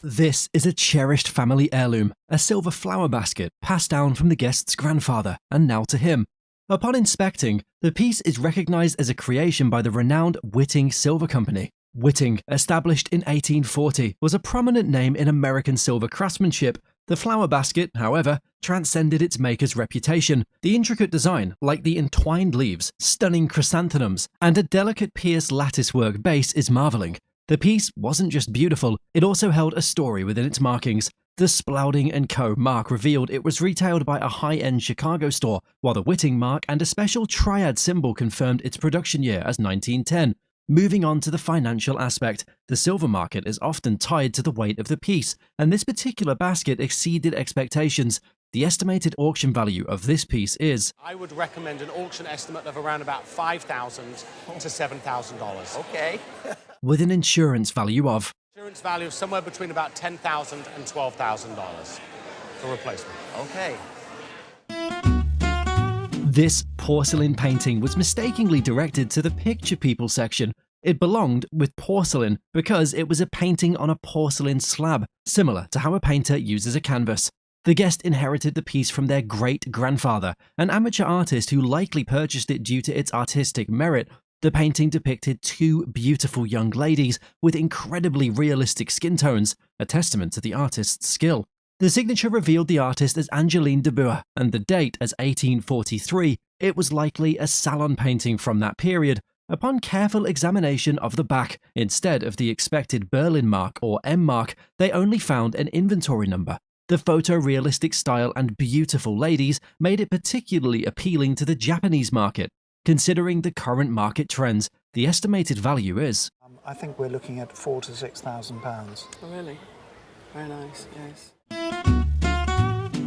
This is a cherished family heirloom, a silver flower basket passed down from the guest's grandfather and now to him. Upon inspecting, the piece is recognized as a creation by the renowned Whiting Silver Company. Whiting, established in 1840, was a prominent name in American silver craftsmanship. The flower basket, however, transcended its maker's reputation. The intricate design, like the entwined leaves, stunning chrysanthemums, and a delicate pierced latticework base is marveling. The piece wasn't just beautiful, it also held a story within its markings. The Spalding & Co. mark revealed it was retailed by a high-end Chicago store, while the Whiting mark and a special triad symbol confirmed its production year as 1910. Moving on to the financial aspect, the silver market is often tied to the weight of the piece, and this particular basket exceeded expectations. The estimated auction value of this piece is... I would recommend an auction estimate of around about $5,000 to $7,000. Okay. with an insurance value of... Insurance value of somewhere between about $10,000 and $12,000 for replacement. Okay. This porcelain painting was mistakenly directed to the picture people section. It belonged with porcelain because it was a painting on a porcelain slab, similar to how a painter uses a canvas. The guest inherited the piece from their great-grandfather, an amateur artist who likely purchased it due to its artistic merit. The painting depicted two beautiful young ladies with incredibly realistic skin tones, a testament to the artist's skill. The signature revealed the artist as Angeline de Boer, and the date as 1843. It was likely a salon painting from that period. Upon careful examination of the back, instead of the expected Berlin mark or M mark, they only found an inventory number. The photorealistic style and beautiful ladies made it particularly appealing to the Japanese market. Considering the current market trends, the estimated value is... I think we're looking at £4,000 to £6,000. Oh, really? Very nice, yes.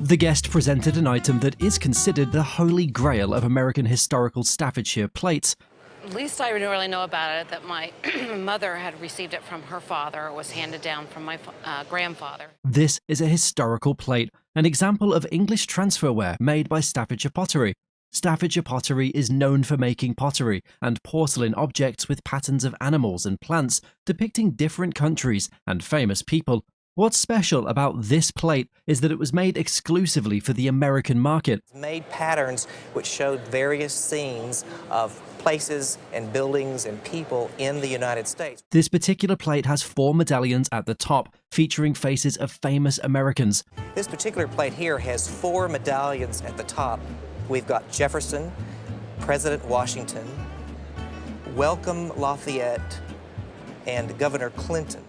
The guest presented an item that is considered the holy grail of American historical Staffordshire plates. At least I really know about it, that my mother had received it from her father. It was handed down from my grandfather. This is a historical plate, an example of English transferware made by Staffordshire pottery. Staffordshire pottery is known for making pottery and porcelain objects with patterns of animals and plants depicting different countries and famous people. What's special about this plate is that it was made exclusively for the American market. Made patterns which showed various scenes of places and buildings and people in the United States. This particular plate has 4 medallions at the top, featuring faces of famous Americans. This particular plate here has 4 medallions at the top. We've got Jefferson, President Washington, Welcome Lafayette, and Governor Clinton.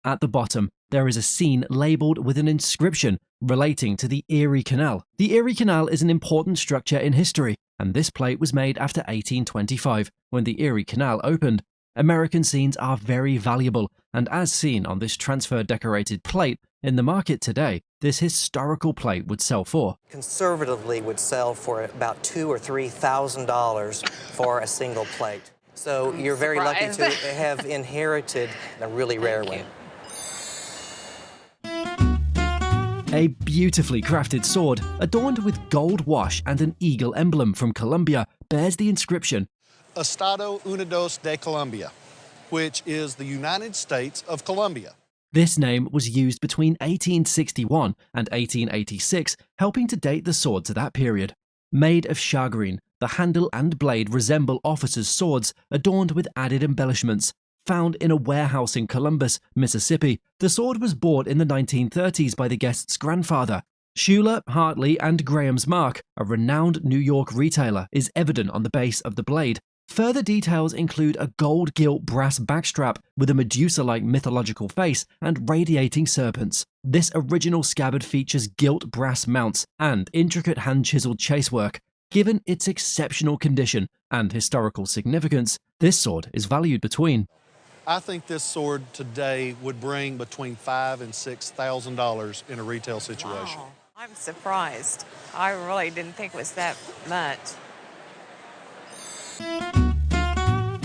At the bottom, there is a scene labelled with an inscription relating to the Erie Canal. The Erie Canal is an important structure in history, and this plate was made after 1825, when the Erie Canal opened. American scenes are very valuable, and as seen on this transfer-decorated plate, in the market today, this historical plate would sell for... Conservatively would sell for about $2,000 or $3,000 for a single plate. So you're very lucky to have inherited a really rare one. A beautifully crafted sword, adorned with gold wash and an eagle emblem from Colombia, bears the inscription, Estado Unidos de Colombia, which is the United States of Colombia. This name was used between 1861 and 1886, helping to date the sword to that period. Made of shagreen, the handle and blade resemble officers' swords, adorned with added embellishments. Found in a warehouse in Columbus, Mississippi, the sword was bought in the 1930s by the guest's grandfather. Schuler, Hartley, and Graham's mark, a renowned New York retailer, is evident on the base of the blade. Further details include a gold-gilt brass backstrap with a Medusa-like mythological face and radiating serpents. This original scabbard features gilt brass mounts and intricate hand-chiseled chasework. Given its exceptional condition and historical significance, this sword is valued between... I think this sword today would bring between $5,000 and $6,000 in a retail situation. Wow. I'm surprised. I really didn't think it was that much.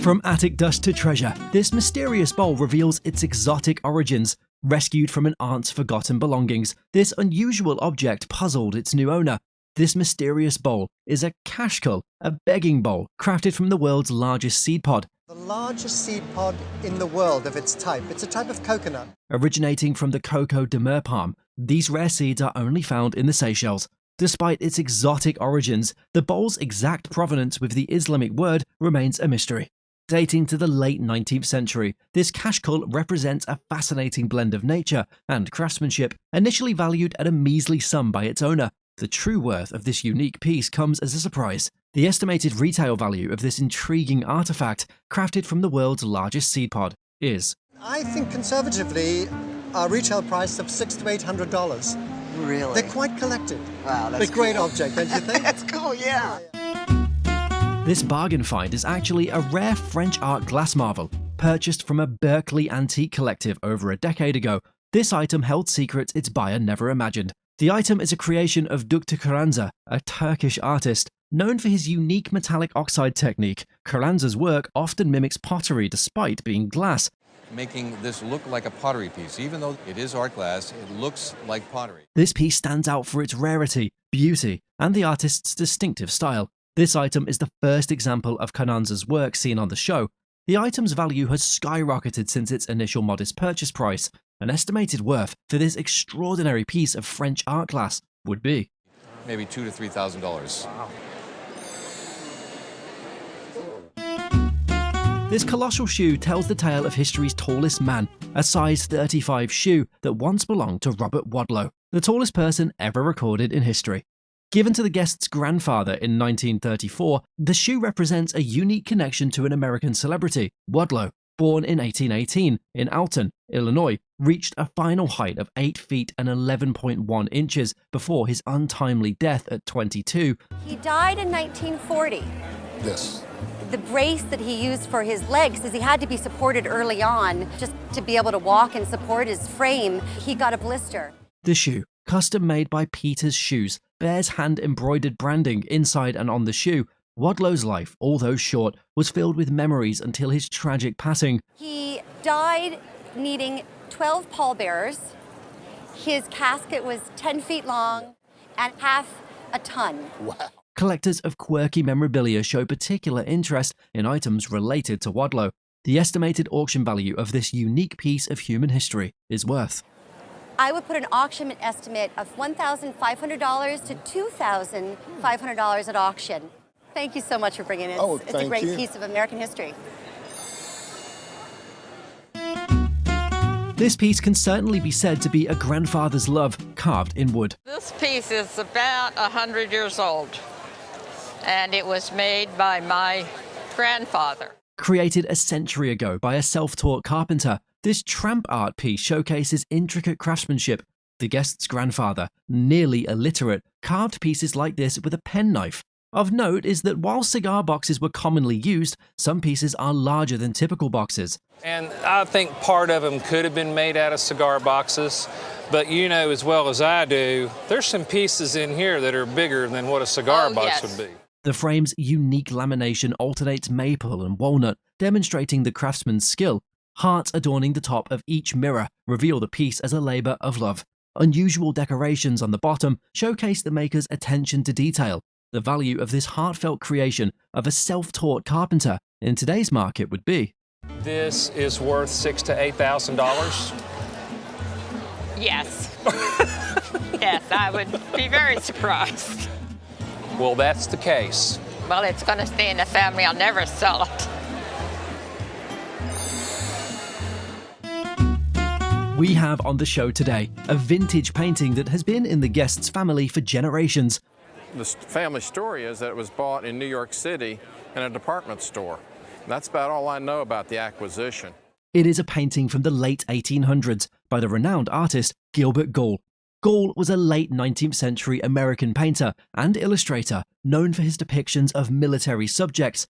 From attic dust to treasure, this mysterious bowl reveals its exotic origins. Rescued from an aunt's forgotten belongings, this unusual object puzzled its new owner. This mysterious bowl is a cashcul, a begging bowl crafted from the world's largest seed pod. The largest seed pod in the world of its type. It's a type of coconut. Originating from the coco de mer palm, these rare seeds are only found in the Seychelles. Despite its exotic origins, the bowl's exact provenance with the Islamic word remains a mystery. Dating to the late 19th century, this cashcul represents a fascinating blend of nature and craftsmanship, initially valued at a measly sum by its owner. The true worth of this unique piece comes as a surprise. The estimated retail value of this intriguing artifact, crafted from the world's largest seed pod, is... I think conservatively, our retail price of $600 to $800. Really? They're quite collected. Wow, that's a great cool. object, don't you think? That's cool, yeah. This bargain find is actually a rare French art glass marvel, purchased from a Berkeley antique collective over a decade ago. This item held secrets its buyer never imagined. The item is a creation of Dr. Karanza, a Turkish artist. Known for his unique metallic oxide technique, Karanza's work often mimics pottery despite being glass. Making this look like a pottery piece. Even though it is art glass, it looks like pottery. This piece stands out for its rarity, beauty, and the artist's distinctive style. This item is the first example of Karanza's work seen on the show. The item's value has skyrocketed since its initial modest purchase price. An estimated worth for this extraordinary piece of French art glass would be maybe $2,000 to $3,000. Wow. This colossal shoe tells the tale of history's tallest man, a size 35 shoe that once belonged to Robert Wadlow, the tallest person ever recorded in history. Given to the guest's grandfather in 1934, the shoe represents a unique connection to an American celebrity. Wadlow, born in 1818 in Alton, Illinois, reached a final height of 8 feet and 11.1 inches before his untimely death at 22. He died in 1940. Yes. The brace that he used for his legs, because he had to be supported early on just to be able to walk and support his frame, he got a blister. The shoe, custom made by Peter's Shoes, bears hand-embroidered branding inside and on the shoe. Wadlow's life, although short, was filled with memories until his tragic passing. He died needing 12 pallbearers. His casket was 10 feet long and half a ton. Wow. Collectors of quirky memorabilia show particular interest in items related to Wadlow. The estimated auction value of this unique piece of human history is worth. I would put an auction estimate of $1,500 to $2,500 at auction. Thank you so much for bringing it. Oh, it's a great piece of American history. This piece can certainly be said to be a grandfather's love carved in wood. This piece is about 100 years old, and it was made by my grandfather. Created a century ago by a self-taught carpenter, this Tramp art piece showcases intricate craftsmanship. The guest's grandfather, nearly illiterate, carved pieces like this with a penknife. Of note is that while cigar boxes were commonly used, some pieces are larger than typical boxes. And I think part of them could have been made out of cigar boxes, but you know as well as I do, there's some pieces in here that are bigger than what a cigar box would be. The frame's unique lamination alternates maple and walnut, demonstrating the craftsman's skill. Hearts adorning the top of each mirror reveal the piece as a labor of love. Unusual decorations on the bottom showcase the maker's attention to detail. The value of this heartfelt creation of a self-taught carpenter in today's market would be. This is worth $6,000 to $8,000. Yes. Yes, I would be very surprised. Well, that's the case. Well, it's going to stay in the family. I'll never sell it. We have on the show today a vintage painting that has been in the guest's family for generations. The family story is that it was bought in New York City in a department store. And that's about all I know about the acquisition. It is a painting from the late 1800s by the renowned artist Gilbert Gall. Gall was a late 19th century American painter and illustrator known for his depictions of military subjects.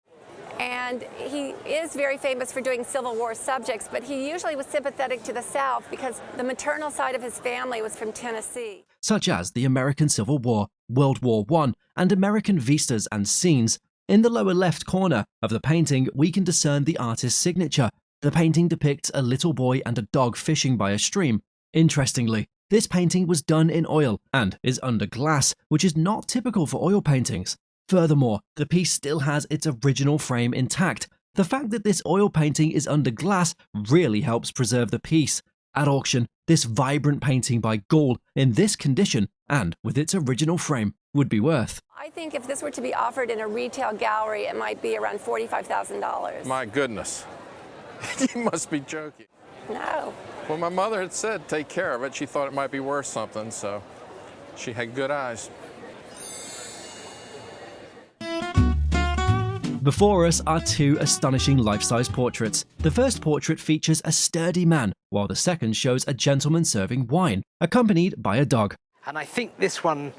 And he is very famous for doing Civil War subjects, but he usually was sympathetic to the South because the maternal side of his family was from Tennessee. Such as the American Civil War, World War I, and American vistas and scenes. In the lower left corner of the painting, we can discern the artist's signature. The painting depicts a little boy and a dog fishing by a stream. Interestingly, this painting was done in oil and is under glass, which is not typical for oil paintings. Furthermore, the piece still has its original frame intact. The fact that this oil painting is under glass really helps preserve the piece. At auction, this vibrant painting by Gall in this condition and with its original frame would be worth. I think if this were to be offered in a retail gallery, it might be around $45,000. My goodness. You must be joking. No. Well, my mother had said take care of it. She thought it might be worth something, so she had good eyes. Before us are two astonishing life-size portraits. The first portrait features a sturdy man, while the second shows a gentleman serving wine, accompanied by a dog. And I think this one,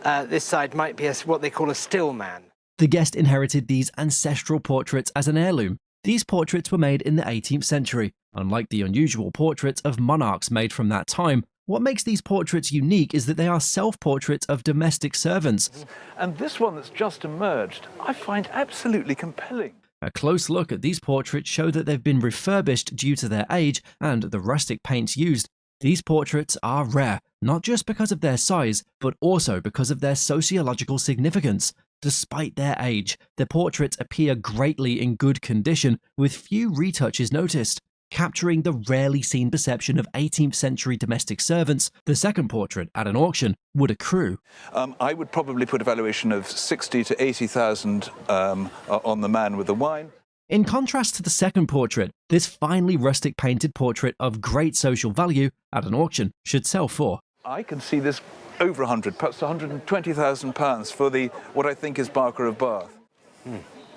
this side might be what they call a still man. The guest inherited these ancestral portraits as an heirloom. These portraits were made in the 18th century. Unlike the unusual portraits of monarchs made from that time, what makes these portraits unique is that they are self-portraits of domestic servants. And this one that's just emerged, I find absolutely compelling. A close look at these portraits show that they've been refurbished due to their age and the rustic paints used. These portraits are rare, not just because of their size, but also because of their sociological significance. Despite their age, the portraits appear greatly in good condition, with few retouches noticed. Capturing the rarely seen perception of 18th century domestic servants, the second portrait at an auction would accrue. I would probably put a valuation of 60 to 80,000 on the man with the wine. In contrast to the second portrait, this finely rustic painted portrait of great social value at an auction should sell for. I can see this over 100, perhaps £120,000 for the what I think is Barker of Bath.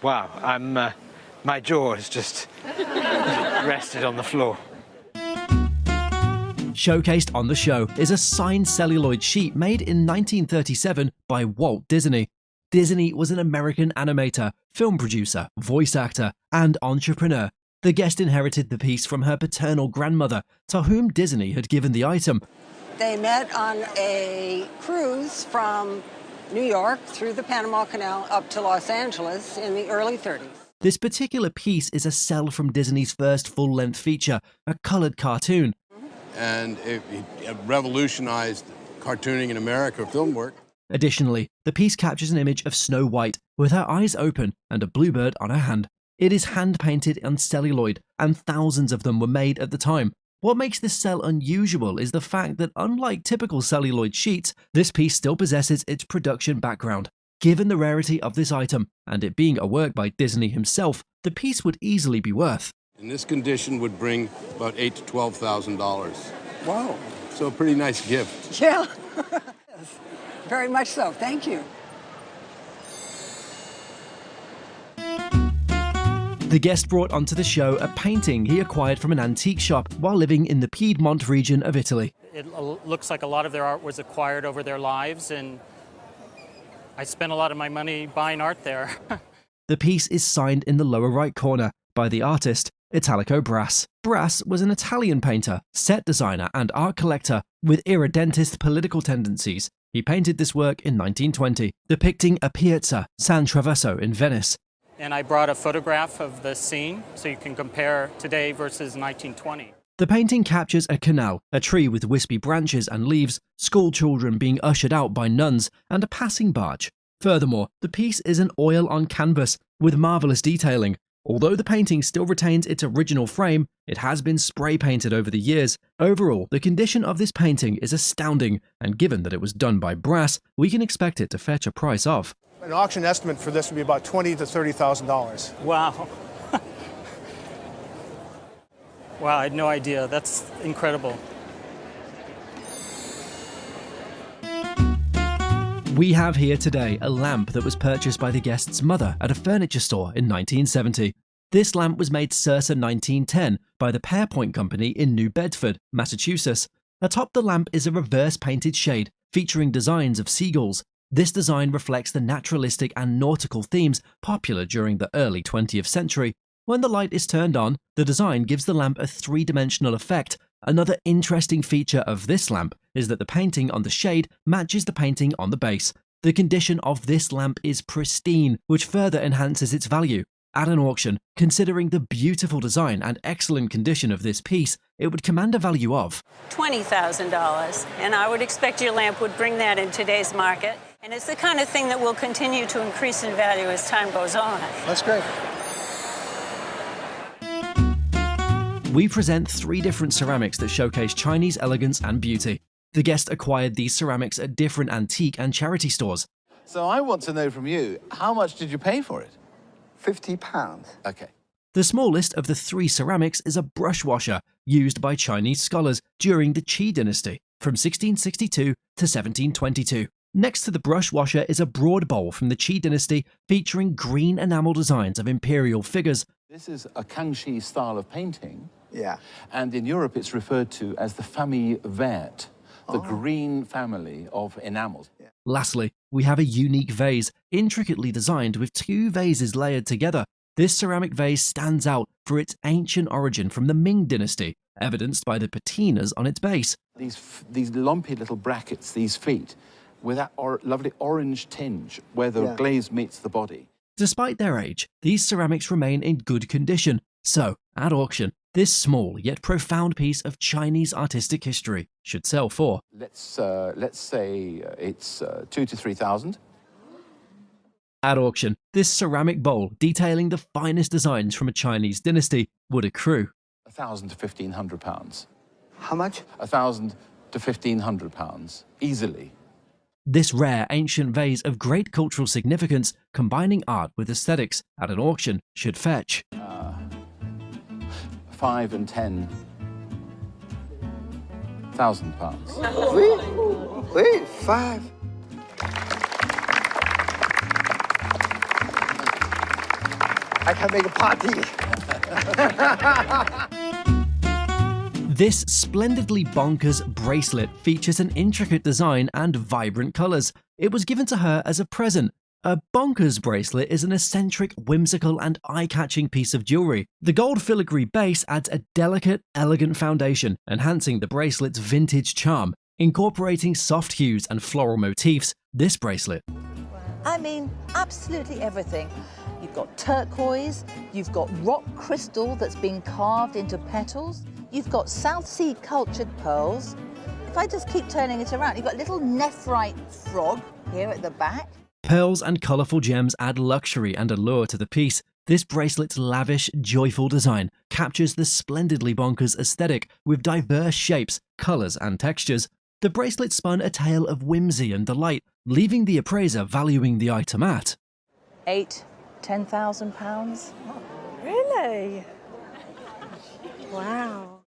Wow, my jaw has just rested on the floor. Showcased on the show is a signed celluloid sheet made in 1937 by Walt Disney. Disney was an American animator, film producer, voice actor, and entrepreneur. The guest inherited the piece from her paternal grandmother, to whom Disney had given the item. They met on a cruise from New York through the Panama Canal up to Los Angeles in the early 30s. This particular piece is a cell from Disney's first full-length feature, a colored cartoon. And it revolutionized cartooning in America, film work. Additionally, the piece captures an image of Snow White with her eyes open and a bluebird on her hand. It is hand-painted on celluloid, and thousands of them were made at the time. What makes this cell unusual is the fact that, unlike typical celluloid sheets, this piece still possesses its production background. Given the rarity of this item, and it being a work by Disney himself, the piece would easily be worth. In this condition would bring about $8,000 to $12,000. Wow. So a pretty nice gift. Yeah, very much so. Thank you. The guest brought onto the show a painting he acquired from an antique shop while living in the Piedmont region of Italy. It looks like a lot of their art was acquired over their lives, and I spent a lot of my money buying art there. The piece is signed in the lower right corner by the artist Italico Brass. Brass was an Italian painter, set designer, and art collector with irredentist political tendencies. He painted this work in 1920, depicting a piazza, San Traverso in Venice. And I brought a photograph of the scene so you can compare today versus 1920. The painting captures a canal, a tree with wispy branches and leaves, school children being ushered out by nuns, and a passing barge. Furthermore, the piece is an oil on canvas with marvelous detailing. Although the painting still retains its original frame, it has been spray painted over the years. Overall, the condition of this painting is astounding, and given that it was done by Brass, we can expect it to fetch a price of. An auction estimate for this would be about $20,000 to $30,000. Wow. Wow, I had no idea. That's incredible. We have here today a lamp that was purchased by the guest's mother at a furniture store in 1970. This lamp was made circa 1910 by the Pairpoint company in New Bedford, Massachusetts. Atop the lamp is a reverse painted shade featuring designs of seagulls. This design reflects the naturalistic and nautical themes popular during the early 20th century. When the light is turned on, the design gives the lamp a three-dimensional effect. Another interesting feature of this lamp is that the painting on the shade matches the painting on the base. The condition of this lamp is pristine, which further enhances its value. At an auction, considering the beautiful design and excellent condition of this piece, it would command a value of $20,000, and I would expect your lamp would bring that in today's market. And it's the kind of thing that will continue to increase in value as time goes on. That's great. we present 3 different ceramics that showcase Chinese elegance and beauty. The guest acquired these ceramics at different antique and charity stores. So I want to know from you, how much did you pay for it? £50. Okay. The smallest of the 3 ceramics is a brush washer used by Chinese scholars during the Qi dynasty from 1662 to 1722. Next to the brush washer is a broad bowl from the Qi dynasty featuring green enamel designs of imperial figures. This is a Kangxi style of painting. Yeah. And in Europe, it's referred to as the famille verte, the green family of enamels. Yeah. Lastly, we have a unique vase, intricately designed with 2 vases layered together. This ceramic vase stands out for its ancient origin from the Ming dynasty, evidenced by the patinas on its base. These lumpy little brackets, these feet, with that lovely orange tinge where the glaze meets the body. Despite their age, these ceramics remain in good condition. So, at auction, this small yet profound piece of Chinese artistic history should sell for. Let's say it's 2,000 to 3,000. At auction, this ceramic bowl detailing the finest designs from a Chinese dynasty would accrue 1,000 to 1,500 pounds. How much? 1,000 to 1,500 pounds, easily. This rare ancient vase of great cultural significance, combining art with aesthetics at an auction, should fetch 5 and 10,000 pounds. Wait, 5? I can make a party. This splendidly bonkers bracelet features an intricate design and vibrant colors. It was given to her as a present. A bonkers bracelet is an eccentric, whimsical, and eye-catching piece of jewelry. The gold filigree base adds a delicate, elegant foundation, enhancing the bracelet's vintage charm. Incorporating soft hues and floral motifs, this bracelet. I mean, absolutely everything. You've got turquoise, you've got rock crystal that's been carved into petals, you've got South Sea cultured pearls. If I just keep turning it around, you've got a little nephrite frog here at the back. Pearls and colourful gems add luxury and allure to the piece. This bracelet's lavish, joyful design captures the splendidly bonkers aesthetic with diverse shapes, colours and textures. The bracelet spun a tale of whimsy and delight, leaving the appraiser valuing the item at 8,000–10,000 pounds. Really? Wow.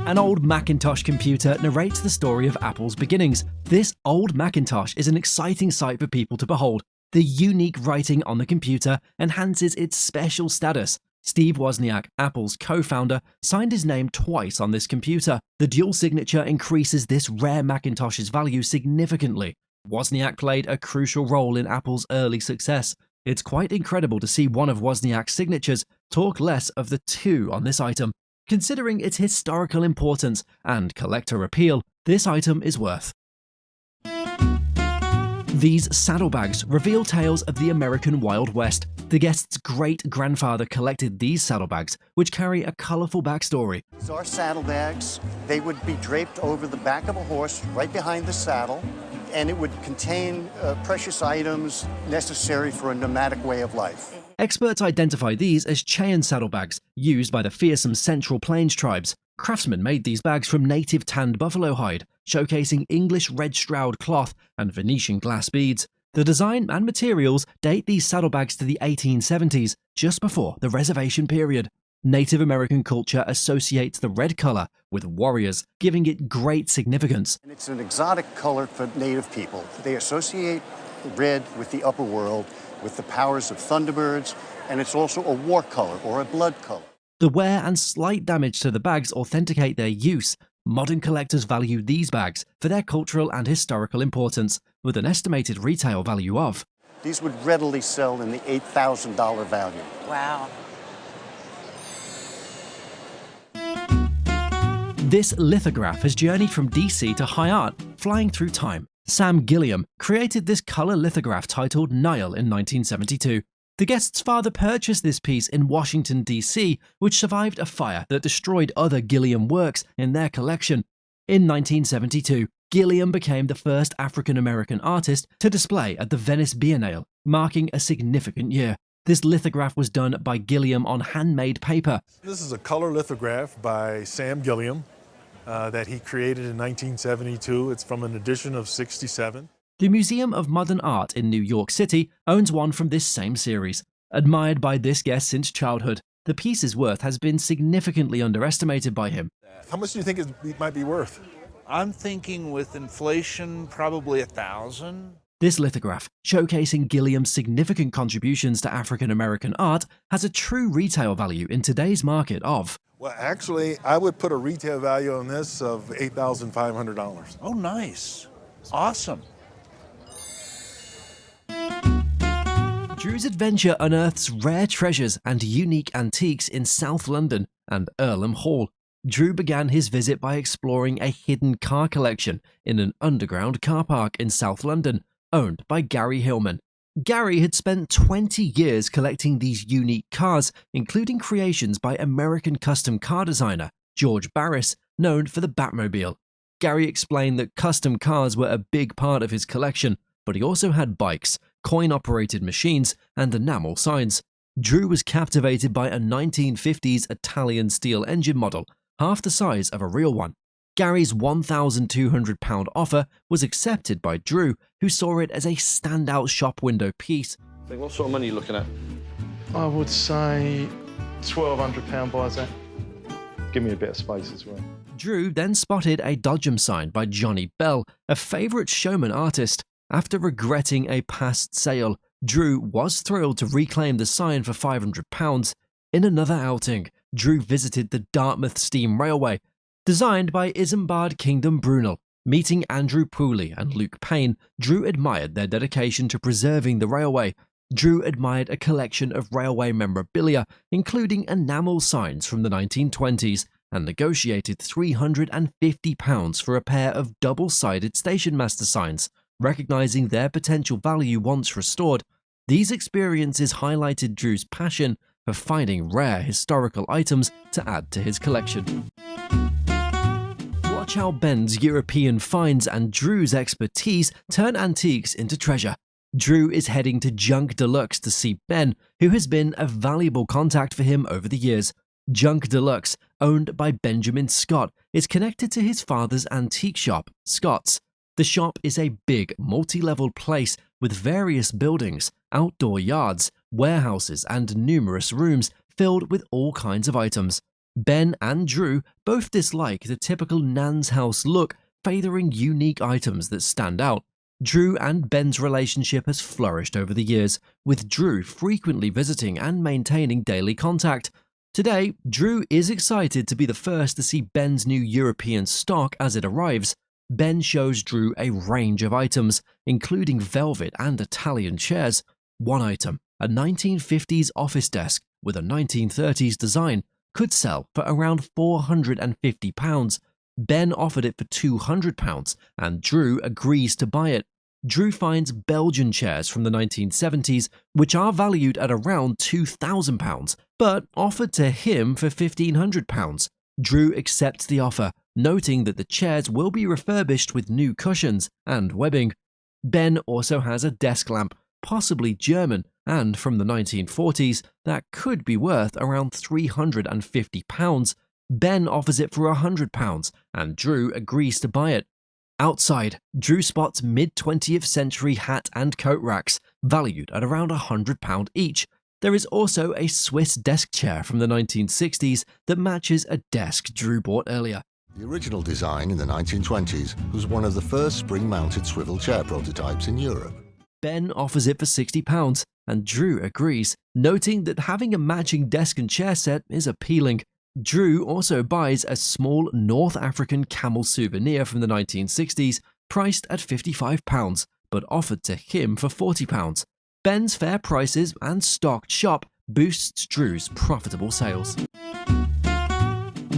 An old Macintosh computer narrates the story of Apple's beginnings. This old Macintosh is an exciting sight for people to behold. The unique writing on the computer enhances its special status. Steve Wozniak, Apple's co-founder, signed his name twice on this computer. The dual signature increases this rare Macintosh's value significantly. Wozniak played a crucial role in Apple's early success. It's quite incredible to see one of Wozniak's signatures talk less of the 2 on this item. Considering its historical importance and collector appeal, this item is worth. These saddlebags reveal tales of the American Wild West. The guest's great-grandfather collected these saddlebags, which carry a colourful backstory. These are saddlebags. They would be draped over the back of a horse right behind the saddle, and it would contain precious items necessary for a nomadic way of life. Experts identify these as Cheyenne saddlebags, used by the fearsome Central Plains tribes. Craftsmen made these bags from native tanned buffalo hide, showcasing English red Stroud cloth and Venetian glass beads. The design and materials date these saddlebags to the 1870s, just before the reservation period. Native American culture associates the red color with warriors, giving it great significance. And it's an exotic color for Native people. They associate red with the upper world, with the powers of thunderbirds, and it's also a war color or a blood color. The wear and slight damage to the bags authenticate their use. Modern collectors value these bags for their cultural and historical importance, with an estimated retail value of. These would readily sell in the $8,000 value. Wow. This lithograph has journeyed from DC to high art, flying through time. Sam Gilliam created this color lithograph titled Nile in 1972. The guest's father purchased this piece in Washington, D.C., which survived a fire that destroyed other Gilliam works in their collection. In 1972, Gilliam became the first African-American artist to display at the Venice Biennale, marking a significant year. This lithograph was done by Gilliam on handmade paper. This is a color lithograph by Sam Gilliam that he created in 1972. It's from an edition of '67. The Museum of Modern Art in New York City owns one from this same series. Admired by this guest since childhood, the piece's worth has been significantly underestimated by him. How much do you think it might be worth? I'm thinking with inflation, probably 1,000. This lithograph, showcasing Gilliam's significant contributions to African American art, has a true retail value in today's market of... Well, actually, I would put a retail value on this of $8,500. Oh, nice. Awesome. Drew's adventure unearths rare treasures and unique antiques in South London and Earlham Hall. Drew began his visit by exploring a hidden car collection in an underground car park in South London, owned by Gary Hillman. Gary had spent 20 years collecting these unique cars, including creations by American custom car designer George Barris, known for the Batmobile. Gary explained that custom cars were a big part of his collection, but he also had bikes, coin-operated machines, and enamel signs. Drew was captivated by a 1950s Italian steel engine model, half the size of a real one. Gary's £1,200 offer was accepted by Drew, who saw it as a standout shop window piece. What sort of money are you looking at? I would say £1,200 buys that. Give me a bit of space as well. Drew then spotted a Dodgem sign by Johnny Bell, a favourite showman artist. After regretting a past sale, Drew was thrilled to reclaim the sign for £500. In another outing, Drew visited the Dartmouth Steam Railway, designed by Isambard Kingdom Brunel. Meeting Andrew Pooley and Luke Payne, Drew admired their dedication to preserving the railway. Drew admired a collection of railway memorabilia, including enamel signs from the 1920s, and negotiated £350 for a pair of double-sided stationmaster signs, recognizing their potential value once restored. These experiences highlighted Drew's passion for finding rare historical items to add to his collection. Watch how Ben's European finds and Drew's expertise turn antiques into treasure. Drew is heading to Junk Deluxe to see Ben, who has been a valuable contact for him over the years. Junk Deluxe, owned by Benjamin Scott, is connected to his father's antique shop, Scott's. The shop is a big, multi-level place with various buildings, outdoor yards, warehouses, and numerous rooms filled with all kinds of items. Ben and Drew both dislike the typical Nan's House look, favoring unique items that stand out. Drew and Ben's relationship has flourished over the years, with Drew frequently visiting and maintaining daily contact. Today, Drew is excited to be the first to see Ben's new European stock as it arrives. Ben shows Drew a range of items, including velvet and Italian chairs. One item, a 1950s office desk with a 1930s design, could sell for around £450. Ben offered it for £200, and Drew agrees to buy it. Drew finds Belgian chairs from the 1970s, which are valued at around £2,000, but offered to him for £1,500. Drew accepts the offer, noting that the chairs will be refurbished with new cushions and webbing. Ben also has a desk lamp, possibly German, and from the 1940s, that could be worth around £350. Ben offers it for £100, and Drew agrees to buy it. Outside, Drew spots mid-20th century hat and coat racks, valued at around £100 each. There is also a Swiss desk chair from the 1960s that matches a desk Drew bought earlier. The original design in the 1920s was one of the first spring-mounted swivel chair prototypes in Europe. Ben offers it for £60, and Drew agrees, noting that having a matching desk and chair set is appealing. Drew also buys a small North African camel souvenir from the 1960s, priced at £55, but offered to him for £40. Ben's fair prices and stocked shop boosts Drew's profitable sales.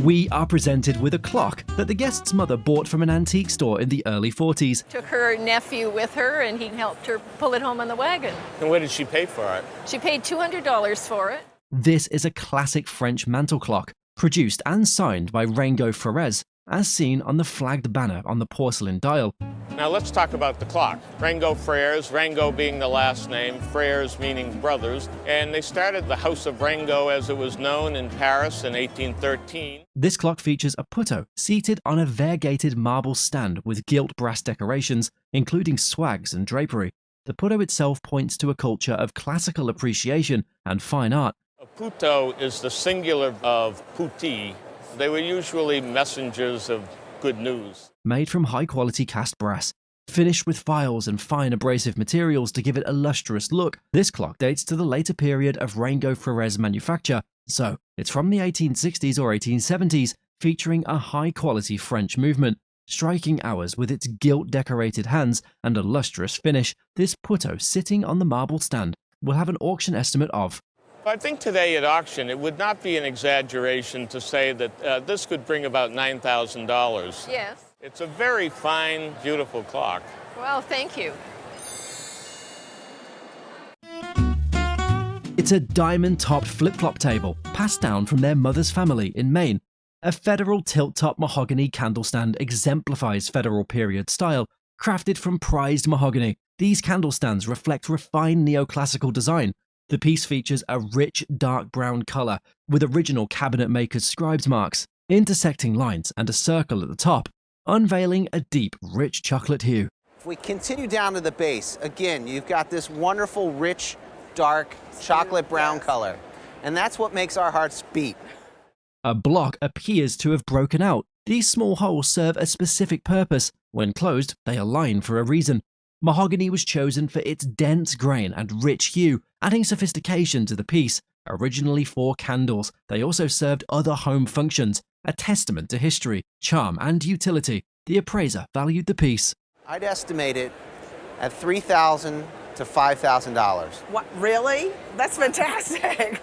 We are presented with a clock that the guest's mother bought from an antique store in the early 40s. Took her nephew with her and he helped her pull it home on the wagon. And what did she pay for it? She paid $200 for it. This is a classic French mantle clock, produced and signed by Rengo Ferrez. as seen on the flagged banner on the porcelain dial. Now let's talk about the clock. Rango Frères, Rango being the last name, Frères meaning brothers, and they started the House of Rango as it was known in Paris in 1813. This clock features a putto seated on a variegated marble stand with gilt brass decorations, including swags and drapery. The putto itself points to a culture of classical appreciation and fine art. A putto is the singular of putti. They were usually messengers of good news. Made from high-quality cast brass, finished with files and fine abrasive materials to give it a lustrous look, this clock dates to the later period of Rango Frères manufacture, so it's from the 1860s or 1870s, featuring a high-quality French movement. Striking hours with its gilt-decorated hands and a lustrous finish, this putto sitting on the marble stand will have an auction estimate of. I think today at auction it would not be an exaggeration to say that this could bring about $9,000. Yes. It's a very fine, beautiful clock. Well, thank you. It's a diamond-topped flip-flop table passed down from their mother's family in Maine. A federal tilt-top mahogany candle stand exemplifies federal period style. Crafted from prized mahogany, these candle stands reflect refined neoclassical design. The piece features a rich dark brown color with original cabinet maker's scribed marks, intersecting lines and a circle at the top, unveiling a deep, rich chocolate hue. If we continue down to the base, again, you've got this wonderful, rich, dark, chocolate brown color. And that's what makes our hearts beat. A block appears to have broken out. These small holes serve a specific purpose. When closed, they align for a reason. Mahogany was chosen for its dense grain and rich hue, adding sophistication to the piece. Originally for candles, they also served other home functions, a testament to history, charm, and utility. The appraiser valued the piece. I'd estimate it at $3,000 to $5,000. What, really? That's fantastic.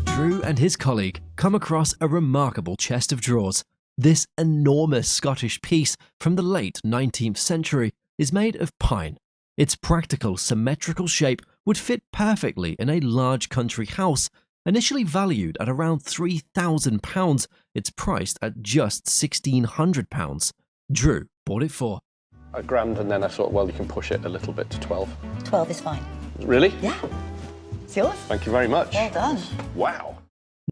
Drew and his colleague come across a remarkable chest of drawers. This enormous Scottish piece from the late 19th century is made of pine. Its practical, symmetrical shape would fit perfectly in a large country house. Initially valued at around £3,000, it's priced at just £1,600. Drew bought it for £1,000, and then I thought, well, you can push it a little bit to 12. 12 is fine. Really? Yeah. It's yours. Thank you very much. Well done. Wow.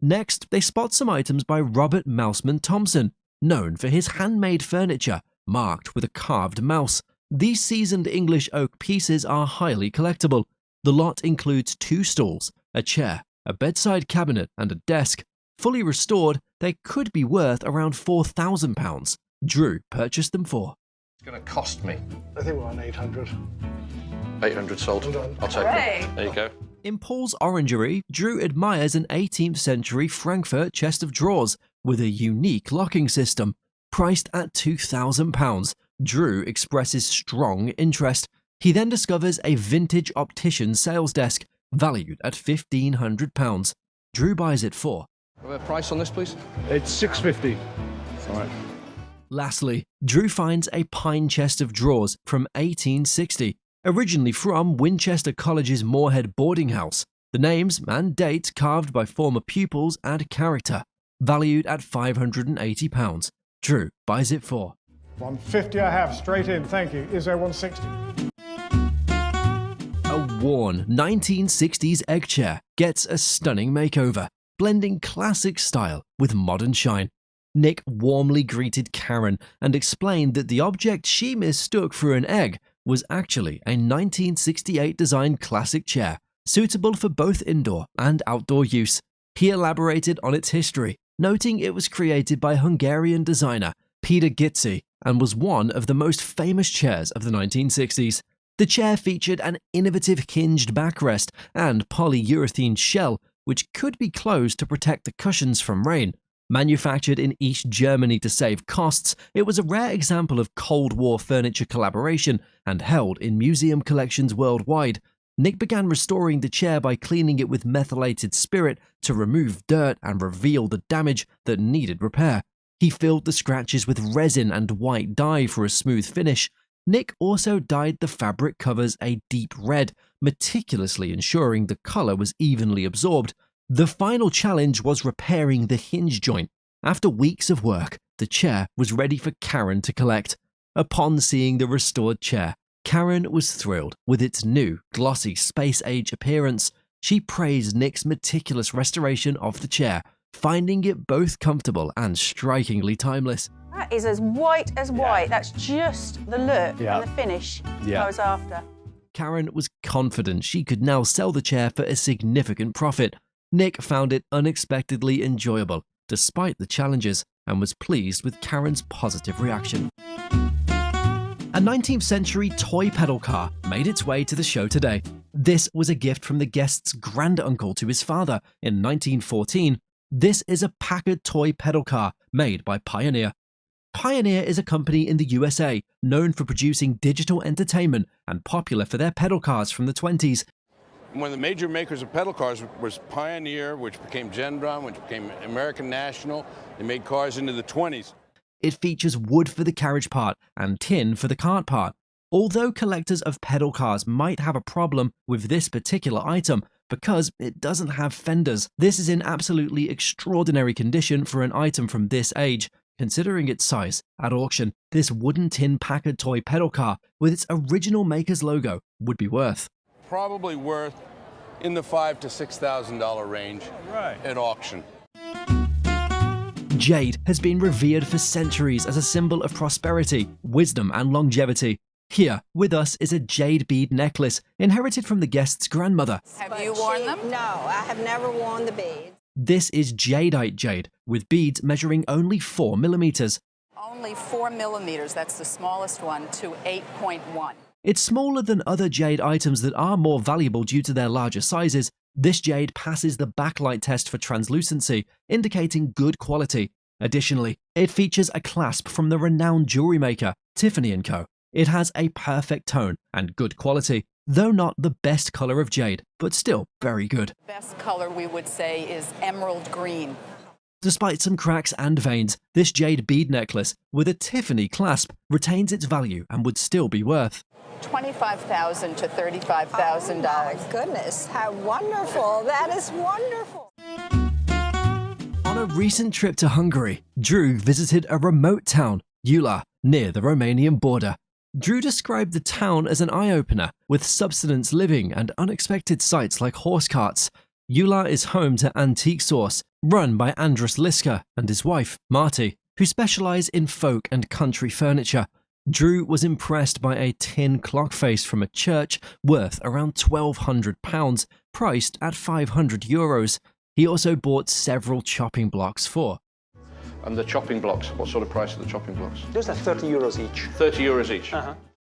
Next, they spot some items by Robert Mouseman Thompson, known for his handmade furniture marked with a carved mouse. These seasoned English oak pieces are highly collectible. The lot includes 2 stools, a chair, a bedside cabinet, and a desk. Fully restored, they could be worth around £4,000. Drew purchased them for. It's going to cost me. I think we're on 800. 800 sold. I'll take it. There you go. In Paul's Orangery, Drew admires an 18th century Frankfurt chest of drawers with a unique locking system. Priced at £2,000, Drew expresses strong interest. He then discovers a vintage optician sales desk valued at £1,500. Drew buys it for. A price on this, please? It's $650. All right. Lastly, Drew finds a pine chest of drawers from 1860, originally from Winchester College's Moorhead boarding house. The names and dates carved by former pupils add character, valued at £580. Drew buys it for. 150 I have, straight in, thank you. Is there 160? A worn 1960s egg chair gets a stunning makeover, blending classic style with modern shine. Nick warmly greeted Karen and explained that the object she mistook for an egg was actually a 1968 designed classic chair, suitable for both indoor and outdoor use. He elaborated on its history, noting it was created by Hungarian designer Peter Gitzi and was one of the most famous chairs of the 1960s. The chair featured an innovative hinged backrest and polyurethane shell, which could be closed to protect the cushions from rain. Manufactured in East Germany to save costs, it was a rare example of Cold War furniture collaboration and held in museum collections worldwide. Nick began restoring the chair by cleaning it with methylated spirit to remove dirt and reveal the damage that needed repair. He filled the scratches with resin and white dye for a smooth finish. Nick also dyed the fabric covers a deep red, meticulously ensuring the color was evenly absorbed. The final challenge was repairing the hinge joint. After weeks of work, the chair was ready for Karen to collect. Upon seeing the restored chair, Karen was thrilled with its new, glossy space-age appearance. She praised Nick's meticulous restoration of the chair, finding it both comfortable and strikingly timeless. That is as white as white. That's just the look and the finish I was after. Karen was confident she could now sell the chair for a significant profit. Nick found it unexpectedly enjoyable, despite the challenges, and was pleased with Karen's positive reaction. A 19th century toy pedal car made its way to the show today. This was a gift from the guest's granduncle to his father in 1914. This is a Packard toy pedal car made by Pioneer. Pioneer is a company in the USA known for producing digital entertainment and popular for their pedal cars from the 20s. One of the major makers of pedal cars was Pioneer, which became Gendron, which became American National. They made cars into the 20s. It features wood for the carriage part and tin for the cart part. Although collectors of pedal cars might have a problem with this particular item because it doesn't have fenders, this is in absolutely extraordinary condition for an item from this age. Considering its size, at auction, this wooden tin Packard toy pedal car with its original maker's logo would be worth. Probably worth in the $5,000 to $6,000 range at auction. Jade has been revered for centuries as a symbol of prosperity, wisdom, and longevity. Here, with us, is a jade bead necklace inherited from the guest's grandmother. Have you worn them? No, I have never worn the beads. This is jadeite jade, with beads measuring only 4 millimeters. Only 4 millimeters, that's the smallest one, to 8.1. It's smaller than other jade items that are more valuable due to their larger sizes. This jade passes the backlight test for translucency, indicating good quality. Additionally, it features a clasp from the renowned jewelry maker, Tiffany & Co. It has a perfect tone and good quality, though not the best color of jade, but still very good. Best color we would say is emerald green. Despite some cracks and veins, this jade bead necklace with a Tiffany clasp retains its value and would still be worth $25,000 to $35,000. Oh my goodness, how wonderful. That is wonderful. On a recent trip to Hungary, Drew visited a remote town, Ula, near the Romanian border. Drew described the town as an eye-opener, with subsistence living and unexpected sights like horse carts. Ula is home to Antique Source, run by Andrus Liska and his wife, Marty, who specialize in folk and country furniture. Drew was impressed by a tin clock face from a church worth around £1,200, priced at €500. He also bought several chopping blocks for. And the chopping blocks, what sort of price are the chopping blocks? Those are 30 euros each. 30 euros each.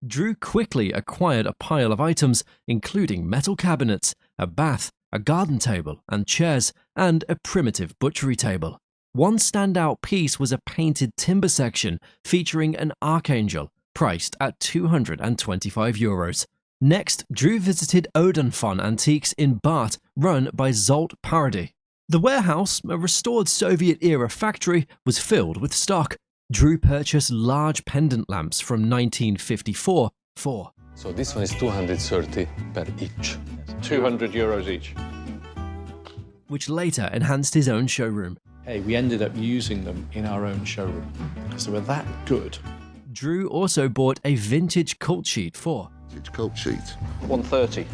Drew quickly acquired a pile of items, including metal cabinets, a bath, a garden table and chairs, and a primitive butchery table. One standout piece was a painted timber section featuring an archangel, priced at €225. Next, Drew visited Odenfon Antiques in Bart, run by Zolt Parody. The warehouse, a restored Soviet-era factory, was filled with stock. Drew purchased large pendant lamps from 1954 for. So this one is 230 per each. 200 euros each. Which later enhanced his own showroom. Hey, we ended up using them in our own showroom because they were that good. Drew also bought a vintage cult sheet for. Vintage cult sheet. 130.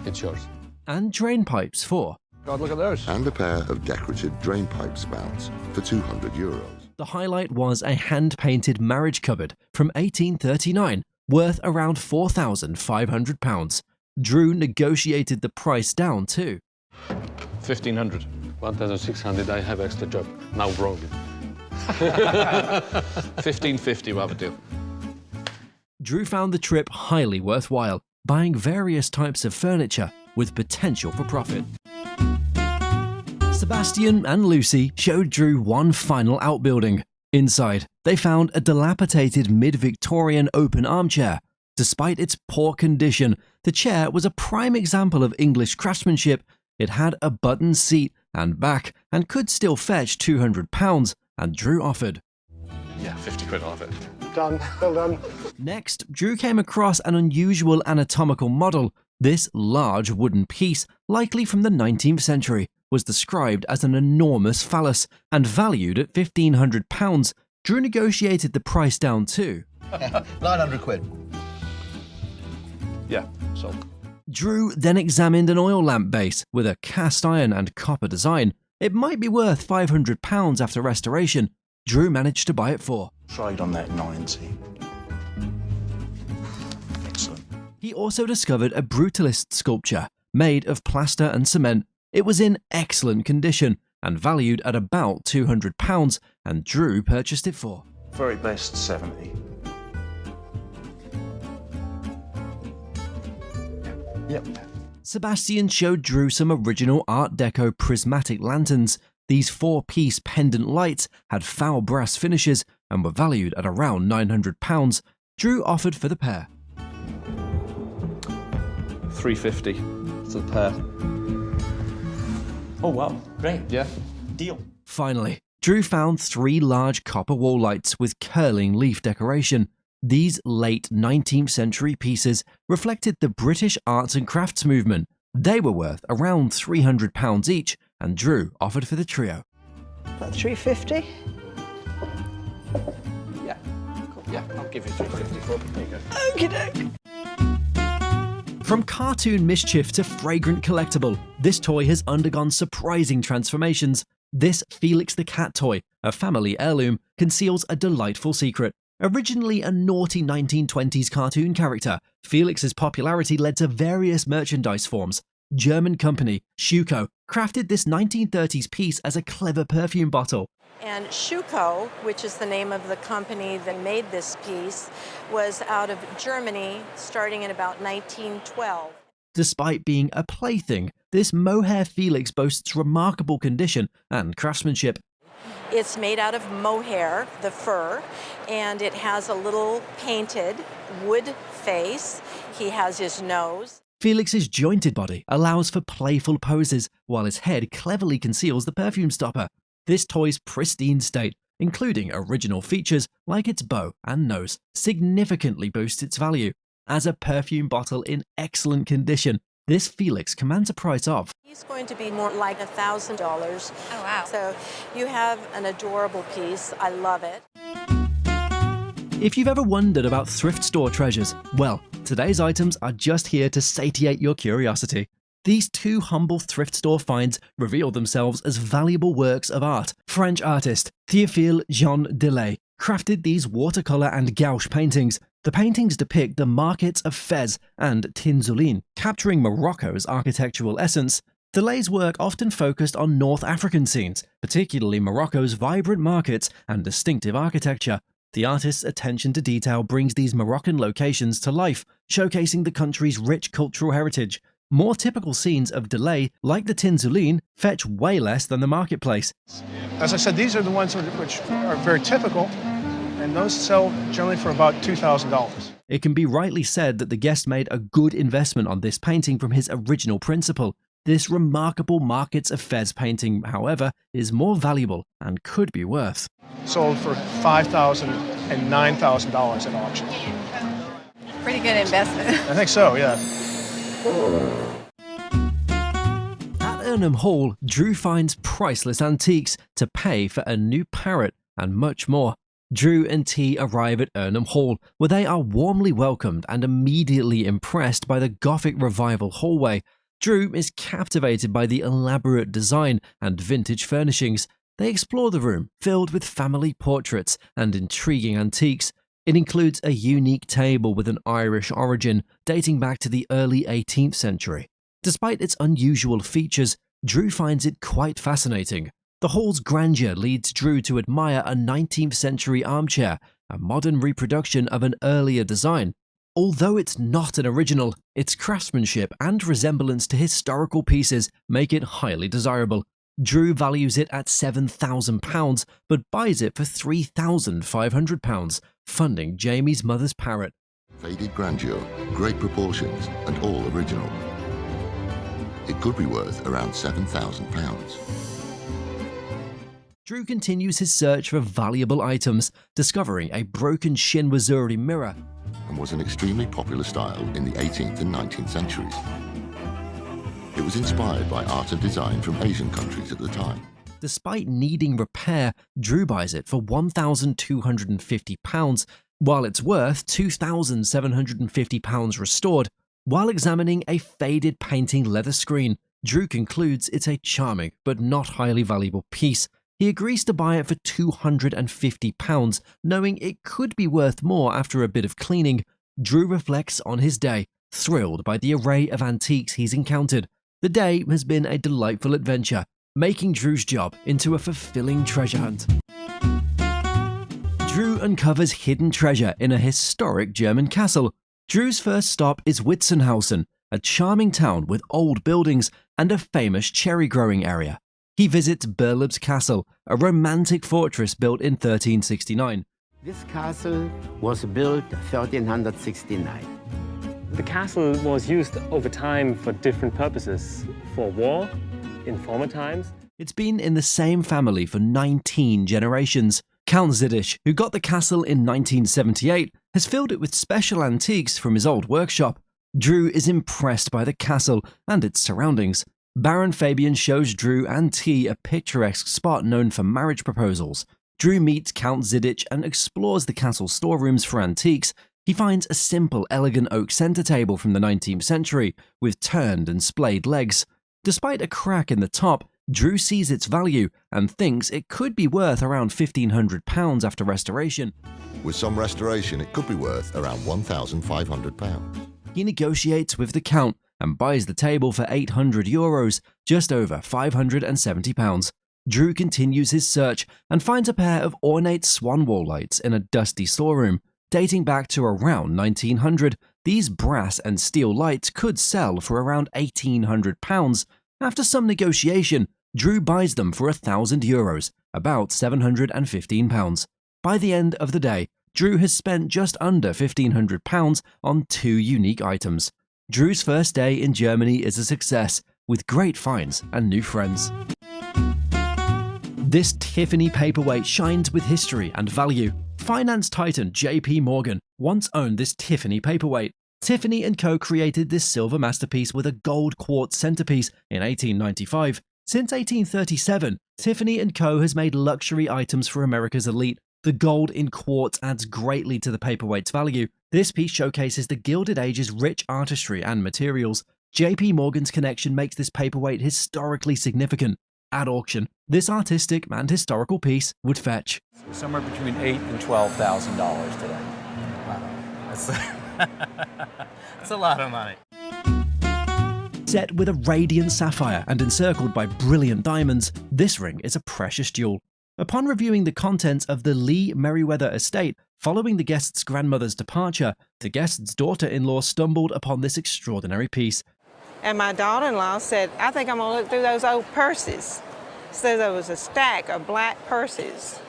It's yours. And drain pipes for. God, look at those. And a pair of decorative drain pipe spouts for €200. The highlight was a hand-painted marriage cupboard from 1839, worth around £4,500. Drew negotiated the price down to 1,500. 1,600, I have extra job. Now broken. 1,550, we'll have a deal. Drew found the trip highly worthwhile, buying various types of furniture with potential for profit. Sebastian and Lucy showed Drew one final outbuilding. Inside, they found a dilapidated mid-Victorian open armchair. Despite its poor condition, the chair was a prime example of English craftsmanship. It had a button seat and back and could still fetch £200, and Drew offered. Yeah, 50 quid off it. Done. Well done. Next, Drew came across an unusual anatomical model. This large wooden piece, likely from the 19th century, was described as an enormous phallus and valued at £1,500. Drew negotiated the price down to 900 quid. Yeah, sold. Drew then examined an oil lamp base with a cast iron and copper design. It might be worth £500 after restoration. Drew managed to buy it for. Trade on that 90. Excellent. He also discovered a brutalist sculpture made of plaster and cement. It was in excellent condition and valued at about £200, and Drew purchased it for. Very best 70. Yep. Sebastian showed Drew some original Art Deco prismatic lanterns. These 4-piece pendant lights had foul brass finishes and were valued at around £900. Drew offered for the pair. $350 for the pair. Oh wow, great. Yeah. Deal. Finally, Drew found 3 large copper wall lights with curling leaf decoration. These late 19th century pieces reflected the British arts and crafts movement. They were worth around £300 each, and Drew offered for the trio. About $350. Yeah. Cool. Yeah, I'll give you $350 for it. There you go. Okey-doke. From cartoon mischief to fragrant collectible, this toy has undergone surprising transformations. This Felix the Cat toy, a family heirloom, conceals a delightful secret. Originally a naughty 1920s cartoon character, Felix's popularity led to various merchandise forms. German company Schuco crafted this 1930s piece as a clever perfume bottle. And Schuco, which is the name of the company that made this piece, was out of Germany starting in about 1912. Despite being a plaything, this mohair Felix boasts remarkable condition and craftsmanship. It's made out of mohair, the fur, and it has a little painted wood face. He has his nose. Felix's jointed body allows for playful poses, while his head cleverly conceals the perfume stopper. This toy's pristine state, including original features like its bow and nose, significantly boosts its value. As a perfume bottle in excellent condition, this Felix commands a price of. He's going to be more like $1,000. Oh, wow. So you have an adorable piece. I love it. If you've ever wondered about thrift store treasures, well, today's items are just here to satiate your curiosity. These 2 humble thrift store finds reveal themselves as valuable works of art. French artist Théophile Jean Delay crafted these watercolor and gouache paintings. The paintings depict the markets of Fez and Tinzoulin, capturing Morocco's architectural essence. Delay's work often focused on North African scenes, particularly Morocco's vibrant markets and distinctive architecture. The artist's attention to detail brings these Moroccan locations to life, showcasing the country's rich cultural heritage. More typical scenes of Delay, like the Tinzoulin, fetch way less than the marketplace. As I said, these are the ones which are very typical, and those sell generally for about $2,000. It can be rightly said that the guest made a good investment on this painting from his original principle. This remarkable Markets of Fez painting, however, is more valuable and could be worth. Sold for $5,000 and $9,000 at auction. Pretty good investment. I think so, yeah. At Urnham Hall, Drew finds priceless antiques to pay for a new parrot and much more. Drew and T arrive at Urnham Hall, where they are warmly welcomed and immediately impressed by the Gothic Revival hallway. Drew is captivated by the elaborate design and vintage furnishings. They explore the room, filled with family portraits and intriguing antiques. It includes a unique table with an Irish origin, dating back to the early 18th century. Despite its unusual features, Drew finds it quite fascinating. The hall's grandeur leads Drew to admire a 19th century armchair, a modern reproduction of an earlier design. Although it's not an original, its craftsmanship and resemblance to historical pieces make it highly desirable. Drew values it at £7,000, but buys it for £3,500, funding Jamie's mother's parrot. Faded grandeur, great proportions, and all original. It could be worth around £7,000. Drew continues his search for valuable items, discovering a broken chinoiserie mirror. And was an extremely popular style in the 18th and 19th centuries. It was inspired by art and design from Asian countries at the time. Despite needing repair, Drew buys it for £1,250, while it's worth £2,750 restored. While examining a faded painting leather screen, Drew concludes it's a charming but not highly valuable piece. He agrees to buy it for £250, knowing it could be worth more after a bit of cleaning. Drew reflects on his day, thrilled by the array of antiques he's encountered. The day has been a delightful adventure, making Drew's job into a fulfilling treasure hunt. Drew uncovers hidden treasure in a historic German castle. Drew's first stop is Witzenhausen, a charming town with old buildings and a famous cherry-growing area. He visits Berlub's castle, a romantic fortress built in 1369. This castle was built 1369. The castle was used over time for different purposes, for war, in former times. It's been in the same family for 19 generations. Count Zidich, who got the castle in 1978, has filled it with special antiques from his old workshop. Drew is impressed by the castle and its surroundings. Baron Fabian shows Drew and T a picturesque spot known for marriage proposals. Drew meets Count Zidich and explores the castle storerooms for antiques. He finds a simple, elegant oak center table from the 19th century with turned and splayed legs. Despite a crack in the top, Drew sees its value and thinks it could be worth around £1,500 after restoration. With some restoration, it could be worth around £1,500. He negotiates with the Count and buys the table for €800, just over £570. Drew continues his search and finds a pair of ornate swan wall lights in a dusty storeroom. Dating back to around 1900, these brass and steel lights could sell for around £1,800. After some negotiation, Drew buys them for €1,000, about £715. By the end of the day, Drew has spent just under £1,500 on two unique items. Drew's first day in Germany is a success, with great finds and new friends. This Tiffany paperweight shines with history and value. Finance titan J.P. Morgan once owned this Tiffany paperweight. Tiffany & Co. created this silver masterpiece with a gold quartz centerpiece in 1895. Since 1837, Tiffany & Co. has made luxury items for America's elite. The gold in quartz adds greatly to the paperweight's value. This piece showcases the Gilded Age's rich artistry and materials. J.P. Morgan's connection makes this paperweight historically significant. At auction, this artistic and historical piece would fetch somewhere between $8,000 and $12,000 today. Wow, that's a lot of money. Set with a radiant sapphire and encircled by brilliant diamonds, this ring is a precious jewel. Upon reviewing the contents of the Lee Merriweather estate following the guest's grandmother's departure, the guest's daughter-in-law stumbled upon this extraordinary piece. And my daughter-in-law said, I think I'm going to look through those old purses. So there was a stack of black purses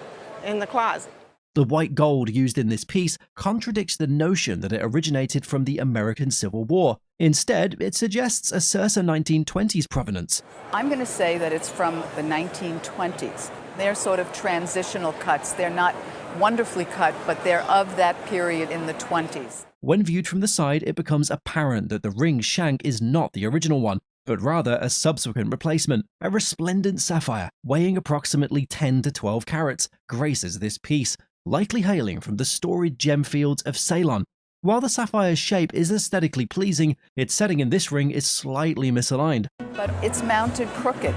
in the closet. The white gold used in this piece contradicts the notion that it originated from the American Civil War. Instead, it suggests a circa 1920s provenance. I'm going to say that it's from the 1920s. They're sort of transitional cuts. They're not wonderfully cut, but they're of that period in the 20s. When viewed from the side, it becomes apparent that the ring's shank is not the original one, but rather a subsequent replacement. A resplendent sapphire, weighing approximately 10 to 12 carats, graces this piece, likely hailing from the storied gem fields of Ceylon. While the sapphire's shape is aesthetically pleasing, its setting in this ring is slightly misaligned. But it's mounted crooked.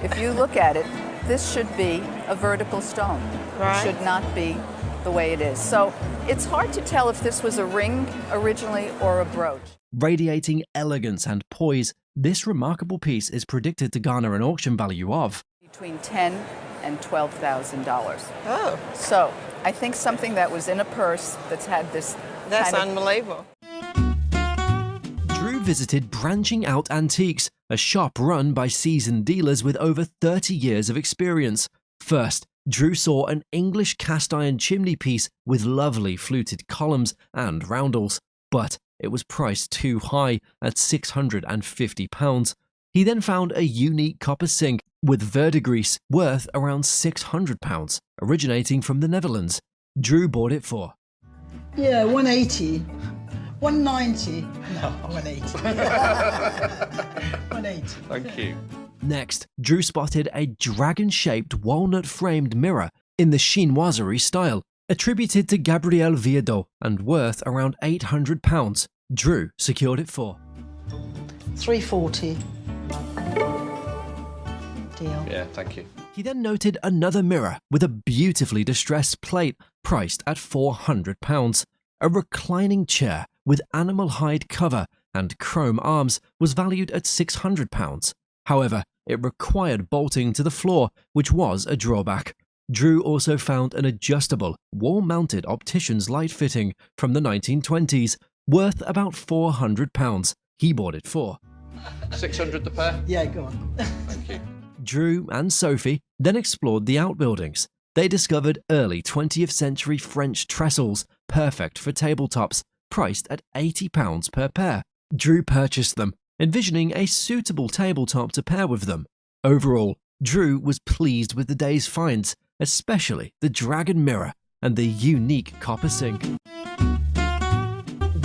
If you look at it, this should be a vertical stone. Right. It should not be the way it is. So it's hard to tell if this was a ring originally or a brooch. Radiating elegance and poise, this remarkable piece is predicted to garner an auction value of between $10,000 and $12,000. Oh. So I think something that was in a purse that's had this. That's unbelievable. Drew visited Branching Out Antiques, a shop run by seasoned dealers with over 30 years of experience. First, Drew saw an English cast iron chimney piece with lovely fluted columns and roundels, but it was priced too high at £650. He then found a unique copper sink with verdigris worth around £600, originating from the Netherlands. Drew bought it for $180. 190. No, 180. 180. Thank you. Next, Drew spotted a dragon-shaped walnut-framed mirror in the chinoiserie style, attributed to Gabriel Viardot and worth around £800. Drew secured it for 340. Deal. Yeah, thank you. He then noted another mirror with a beautifully distressed plate priced at £400. A reclining chair with animal hide cover and chrome arms was valued at £600. However, it required bolting to the floor, which was a drawback. Drew also found an adjustable, wall-mounted optician's light fitting from the 1920s, worth about £400. He bought it for 600 the pair? Yeah, go on. Thank you. Drew and Sophie then explored the outbuildings. They discovered early 20th century French trestles, perfect for tabletops, priced at £80 per pair. Drew purchased them, envisioning a suitable tabletop to pair with them. Overall, Drew was pleased with the day's finds, especially the dragon mirror and the unique copper sink.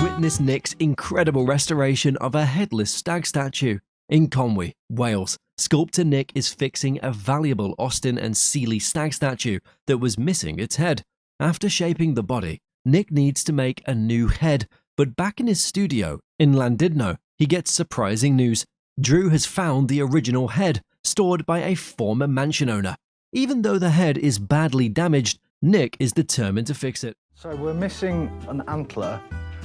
Witness Nick's incredible restoration of a headless stag statue. In Conwy, Wales, sculptor Nick is fixing a valuable Austin and Sealy stag statue that was missing its head. After shaping the body, Nick needs to make a new head, but back in his studio in Llandudno, he gets surprising news. Drew has found the original head, stored by a former mansion owner. Even though the head is badly damaged, Nick is determined to fix it. So we're missing an antler,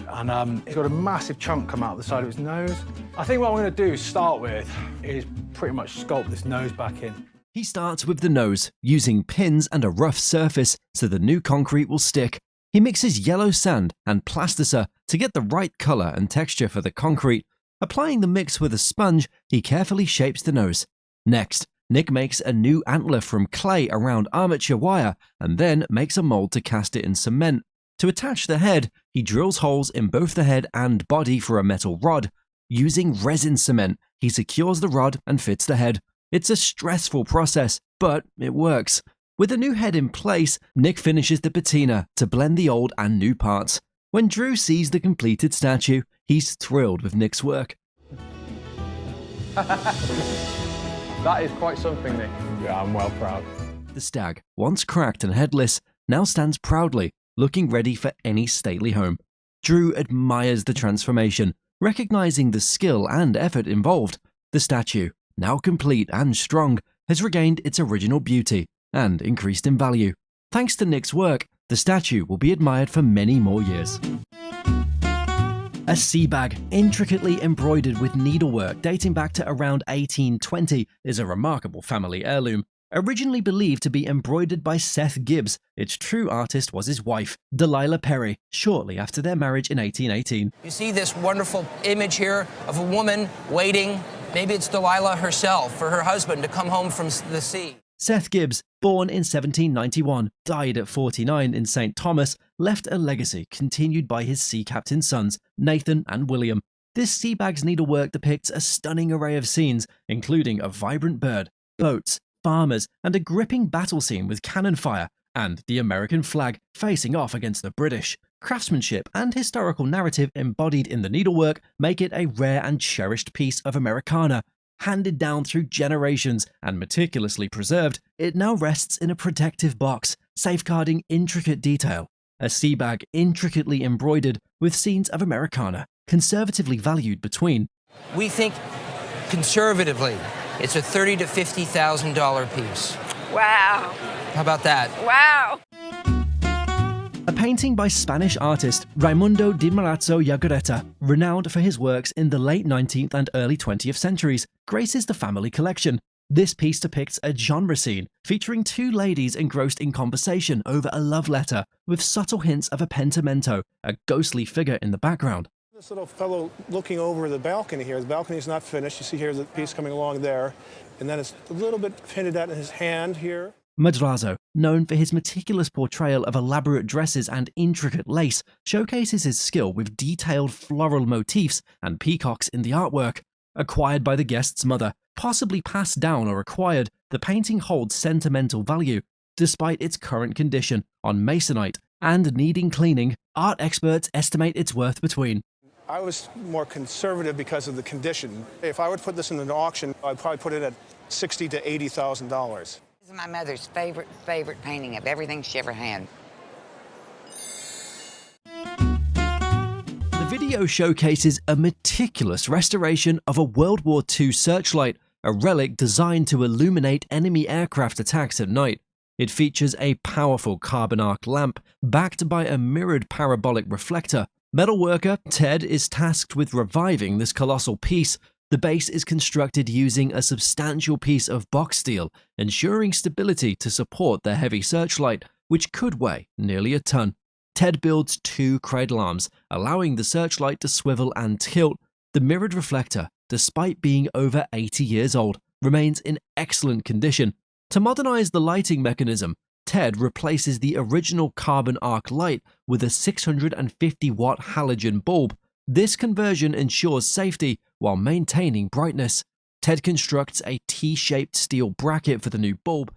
and he's got a massive chunk come out the side of his nose. I think what I'm going to do to start with is pretty much sculpt this nose back in. He starts with the nose, using pins and a rough surface so the new concrete will stick. He mixes yellow sand and plasticine to get the right color and texture for the concrete. Applying the mix with a sponge, he carefully shapes the nose. Next, Nick makes a new antler from clay around armature wire and then makes a mold to cast it in cement. To attach the head, he drills holes in both the head and body for a metal rod. Using resin cement, he secures the rod and fits the head. It's a stressful process, but it works. With the new head in place, Nick finishes the patina to blend the old and new parts. When Drew sees the completed statue, he's thrilled with Nick's work. That is quite something, Nick. Yeah, I'm well proud. The stag, once cracked and headless, now stands proudly, looking ready for any stately home. Drew admires the transformation, recognizing the skill and effort involved. The statue, now complete and strong, has regained its original beauty and increased in value. Thanks to Nick's work, the statue will be admired for many more years. A sea bag, intricately embroidered with needlework dating back to around 1820, is a remarkable family heirloom. Originally believed to be embroidered by Seth Gibbs, its true artist was his wife, Delilah Perry, shortly after their marriage in 1818. You see this wonderful image here of a woman waiting, maybe it's Delilah herself, for her husband to come home from the sea. Seth Gibbs, born in 1791, died at 49 in St. Thomas, left a legacy continued by his sea captain sons, Nathan and William. This sea bag's needlework depicts a stunning array of scenes, including a vibrant bird, boats, farmers, and a gripping battle scene with cannon fire, and the American flag facing off against the British. Craftsmanship and historical narrative embodied in the needlework make it a rare and cherished piece of Americana. Handed down through generations and meticulously preserved, it now rests in a protective box, safeguarding intricate detail. A sea bag intricately embroidered with scenes of Americana, conservatively valued between. We think conservatively, it's a $30,000 to $50,000 piece. Wow. How about that? Wow. A painting by Spanish artist Raimundo di Marazzo Yagaretta, renowned for his works in the late 19th and early 20th centuries, graces the family collection. This piece depicts a genre scene featuring two ladies engrossed in conversation over a love letter, with subtle hints of a pentimento, a ghostly figure in the background. This little fellow looking over the balcony here. The balcony is not finished. You see here's a piece coming along there, and then it's a little bit hinted at in his hand here. Madrazo, known for his meticulous portrayal of elaborate dresses and intricate lace, showcases his skill with detailed floral motifs and peacocks in the artwork. Acquired by the guest's mother, possibly passed down or acquired, the painting holds sentimental value. Despite its current condition, on masonite and needing cleaning, art experts estimate its worth between I was more conservative because of the condition. If I would put this in an auction, I'd probably put it at $60,000 to $80,000. This is my mother's favorite painting of everything she ever had. The video showcases a meticulous restoration of a World War II searchlight, a relic designed to illuminate enemy aircraft attacks at night. It features a powerful carbon arc lamp backed by a mirrored parabolic reflector. Metalworker Ted is tasked with reviving this colossal piece. The base is constructed using a substantial piece of box steel, ensuring stability to support the heavy searchlight, which could weigh nearly a ton. Ted builds 2 cradle arms, allowing the searchlight to swivel and tilt. The mirrored reflector, despite being over 80 years old, remains in excellent condition. To modernize the lighting mechanism, Ted replaces the original carbon arc light with a 650-watt halogen bulb. This conversion ensures safety while maintaining brightness. Ted constructs a T-shaped steel bracket for the new bulb.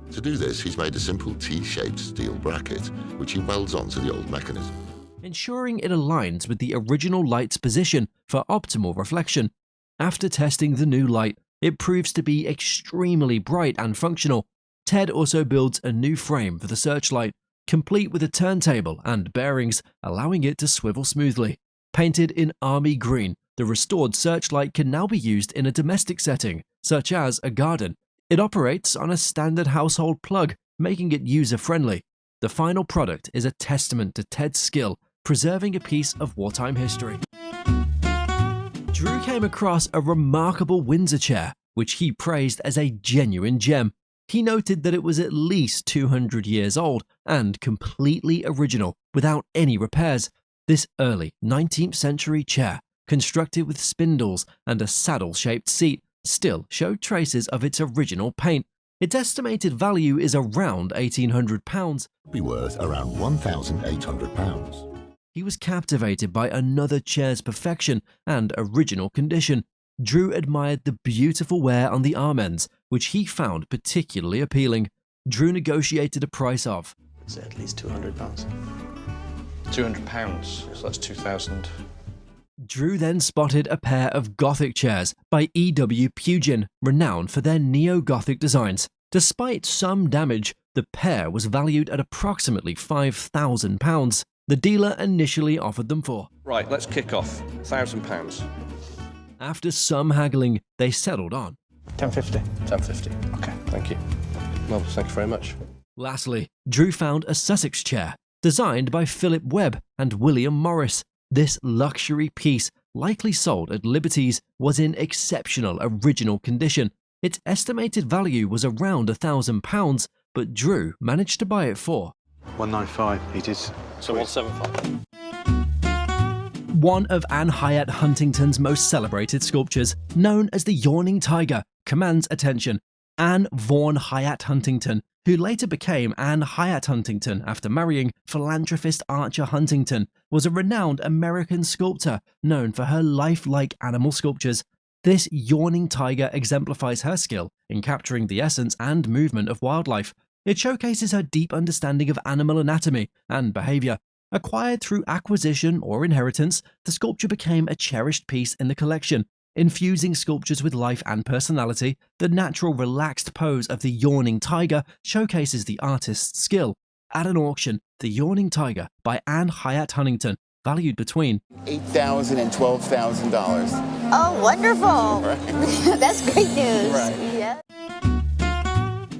To do this, he's made a simple T-shaped steel bracket, which he welds onto the old mechanism, ensuring it aligns with the original light's position for optimal reflection. After testing the new light, it proves to be extremely bright and functional. Ted also builds a new frame for the searchlight, complete with a turntable and bearings, allowing it to swivel smoothly. Painted in army green, the restored searchlight can now be used in a domestic setting, such as a garden. It operates on a standard household plug, making it user-friendly. The final product is a testament to Ted's skill, preserving a piece of wartime history. Drew came across a remarkable Windsor chair, which he praised as a genuine gem. He noted that it was at least 200 years old and completely original, without any repairs. This early 19th century chair, constructed with spindles and a saddle-shaped seat, still showed traces of its original paint. Its estimated value is around £1,800. be worth around £1,800. He was captivated by another chair's perfection and original condition. Drew admired the beautiful wear on the arm ends, which he found particularly appealing. Drew negotiated a price of at least £200. £200, so that's 2,000. Drew then spotted a pair of Gothic chairs by E.W. Pugin, renowned for their neo-Gothic designs. Despite some damage, the pair was valued at approximately £5,000. The dealer initially offered them for Right, let's kick off. £1,000. After some haggling, they settled on £10.50. £10.50. Okay, thank you. Well, thank you very much. Lastly, Drew found a Sussex chair, designed by Philip Webb and William Morris. This luxury piece, likely sold at Liberty's, was in exceptional original condition. Its estimated value was around £1,000, but Drew managed to buy it for £195. It is. So £175. One of Anne Hyatt Huntington's most celebrated sculptures, known as the Yawning Tiger, commands attention. Anne Vaughan Hyatt Huntington, who later became Anne Hyatt Huntington after marrying philanthropist Archer Huntington, was a renowned American sculptor known for her lifelike animal sculptures. This yawning tiger exemplifies her skill in capturing the essence and movement of wildlife. It showcases her deep understanding of animal anatomy and behavior. Acquired through acquisition or inheritance, the sculpture became a cherished piece in the collection. Infusing sculptures with life and personality, the natural relaxed pose of the yawning tiger showcases the artist's skill. At an auction, the Yawning Tiger by Anne Hyatt Huntington, valued between $8,000 and $12,000. Oh, wonderful. That's great news. Right. Yeah.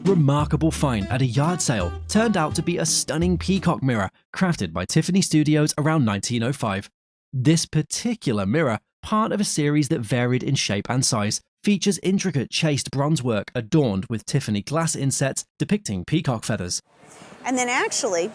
Remarkable find at a yard sale turned out to be a stunning peacock mirror crafted by Tiffany Studios around 1905. This particular mirror, part of a series that varied in shape and size, features intricate chased bronze work adorned with Tiffany glass insets depicting peacock feathers. And then actually,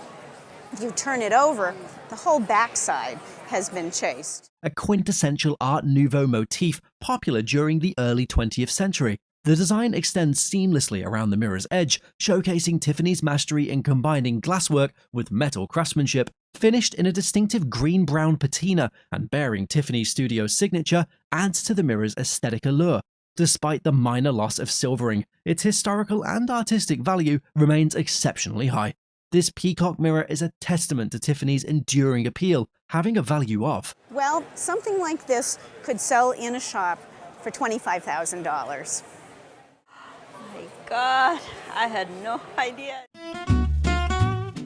if you turn it over, the whole backside has been chased. A quintessential Art Nouveau motif popular during the early 20th century. The design extends seamlessly around the mirror's edge, showcasing Tiffany's mastery in combining glasswork with metal craftsmanship. Finished in a distinctive green-brown patina and bearing Tiffany Studios' signature, adds to the mirror's aesthetic allure. Despite the minor loss of silvering, its historical and artistic value remains exceptionally high. This peacock mirror is a testament to Tiffany's enduring appeal, having a value of, Well, something like this could sell in a shop for $25,000. My God, I had no idea.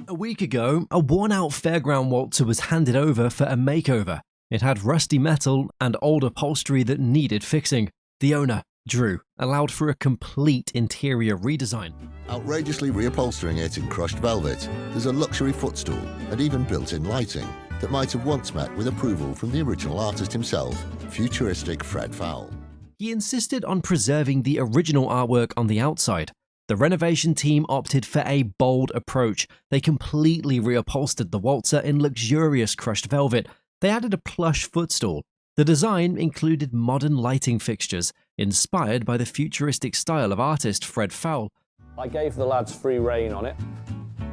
A week ago, a worn-out Fairground Walter was handed over for a makeover. It had rusty metal and old upholstery that needed fixing. The owner, Drew, allowed for a complete interior redesign. Outrageously reupholstering it in crushed velvet, there's a luxury footstool and even built-in lighting that might have once met with approval from the original artist himself, futuristic Fred Fowle. He insisted on preserving the original artwork on the outside. The renovation team opted for a bold approach. They completely reupholstered the Walter in luxurious crushed velvet. They added a plush footstool. The design included modern lighting fixtures, inspired by the futuristic style of artist Fred Fowle. I gave the lads free rein on it,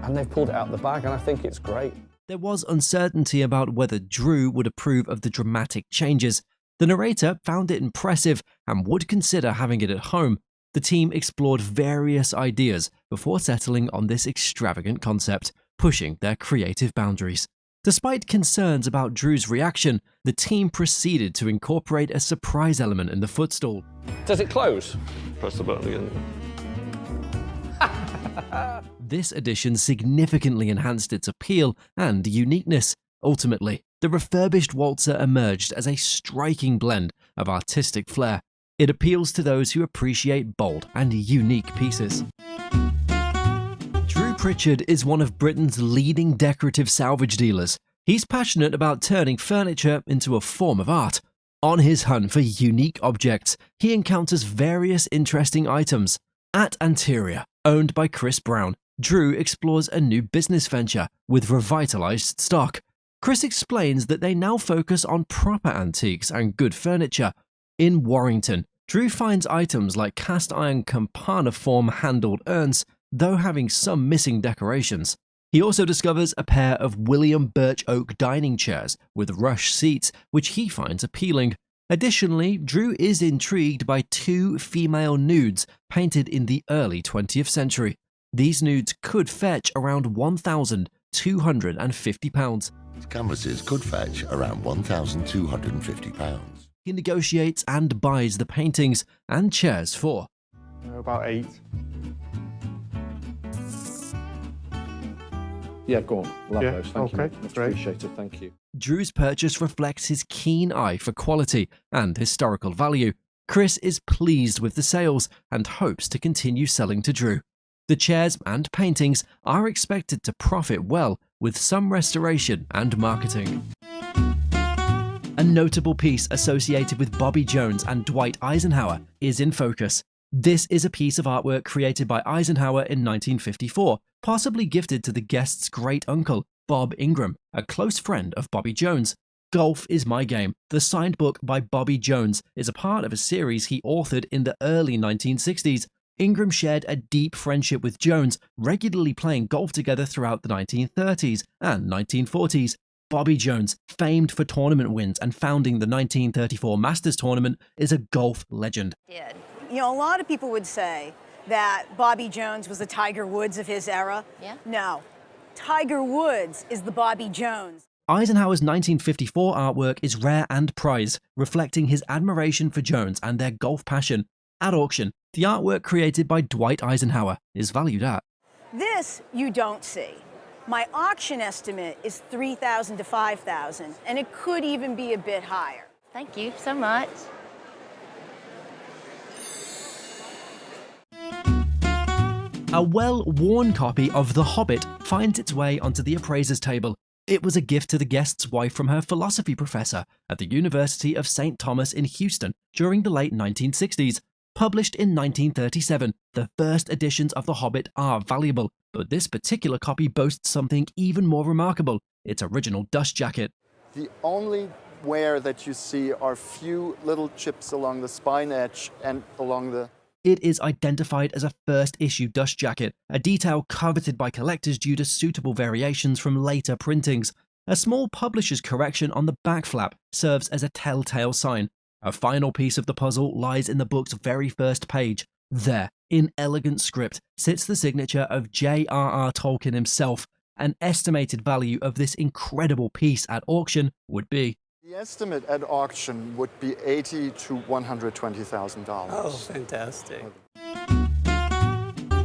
and they've pulled it out of the bag, and I think it's great. There was uncertainty about whether Drew would approve of the dramatic changes. The narrator found it impressive and would consider having it at home. The team explored various ideas before settling on this extravagant concept, pushing their creative boundaries. Despite concerns about Drew's reaction, the team proceeded to incorporate a surprise element in the footstool. Does it close? Press the button again. This addition significantly enhanced its appeal and uniqueness. Ultimately, the refurbished Walter emerged as a striking blend of artistic flair. It appeals to those who appreciate bold and unique pieces. Drew Pritchard is one of Britain's leading decorative salvage dealers. He's passionate about turning furniture into a form of art. On his hunt for unique objects, he encounters various interesting items. At Anteria, owned by Chris Brown, Drew explores a new business venture with revitalized stock. Chris explains that they now focus on proper antiques and good furniture. In Warrington, Drew finds items like cast iron campana-form handled urns, though having some missing decorations. He also discovers a pair of William birch oak dining chairs with rush seats, which he finds appealing. Additionally, Drew is intrigued by two female nudes painted in the early 20th century. These nudes could fetch around £1,250. Canvases could fetch around £1,250. He negotiates and buys the paintings and chairs for About 8. Yeah, go on. Love those. Thank you, okay, mate. Much great. appreciated. Thank you. Drew's purchase reflects his keen eye for quality and historical value. Chris is pleased with the sales and hopes to continue selling to Drew. The chairs and paintings are expected to profit well with some restoration and marketing. A notable piece associated with Bobby Jones and Dwight Eisenhower is in focus. This is a piece of artwork created by Eisenhower in 1954, possibly gifted to the guest's great-uncle, Bob Ingram, a close friend of Bobby Jones. Golf is My Game, the signed book by Bobby Jones, is a part of a series he authored in the early 1960s. Ingram shared a deep friendship with Jones, regularly playing golf together throughout the 1930s and 1940s. Bobby Jones, famed for tournament wins and founding the 1934 Masters Tournament, is a golf legend. You know, a lot of people would say that Bobby Jones was the Tiger Woods of his era. Yeah. No, Tiger Woods is the Bobby Jones. Eisenhower's 1954 artwork is rare and prized, reflecting his admiration for Jones and their golf passion. At auction, the artwork created by Dwight Eisenhower is valued at. This you don't see. My auction estimate is $3,000 to $5,000, and it could even be a bit higher. Thank you so much. A well-worn copy of The Hobbit finds its way onto the appraiser's table. It was a gift to the guest's wife from her philosophy professor at the University of St. Thomas in Houston during the late 1960s. Published in 1937, the first editions of The Hobbit are valuable, but this particular copy boasts something even more remarkable, its original dust jacket. The only wear that you see are few little chips along the spine edge and along the... It is identified as a first-issue dust jacket, a detail coveted by collectors due to suitable variations from later printings. A small publisher's correction on the back flap serves as a telltale sign. A final piece of the puzzle lies in the book's very first page. There, In elegant script sits the signature of J.R.R. Tolkien himself. An estimated value of this incredible piece at auction would be... The estimate at auction would be $80,000 to $120,000. Oh, fantastic.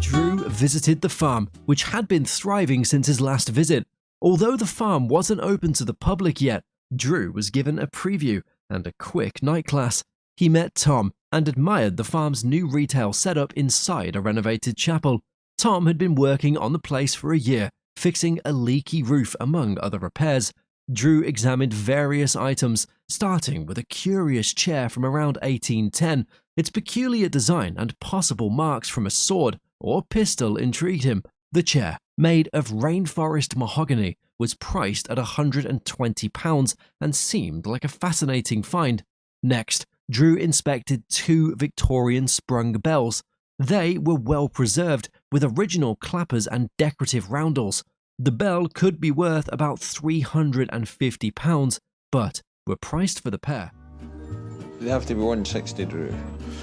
Drew visited the farm, which had been thriving since his last visit. Although the farm wasn't open to the public yet, Drew was given a preview and a quick night class. He met Tom and admired the farm's new retail setup inside a renovated chapel. Tom had been working on the place for a year, fixing a leaky roof among other repairs. Drew examined various items, starting with a curious chair from around 1810. Its peculiar design and possible marks from a sword or pistol intrigued him. The chair, made of rainforest mahogany, was priced at £120 and seemed like a fascinating find. Next, Drew inspected 2 Victorian sprung bells. They were well preserved, with original clappers and decorative roundels. The bell could be worth about £350, but were priced for the pair. They have to be 160, Drew.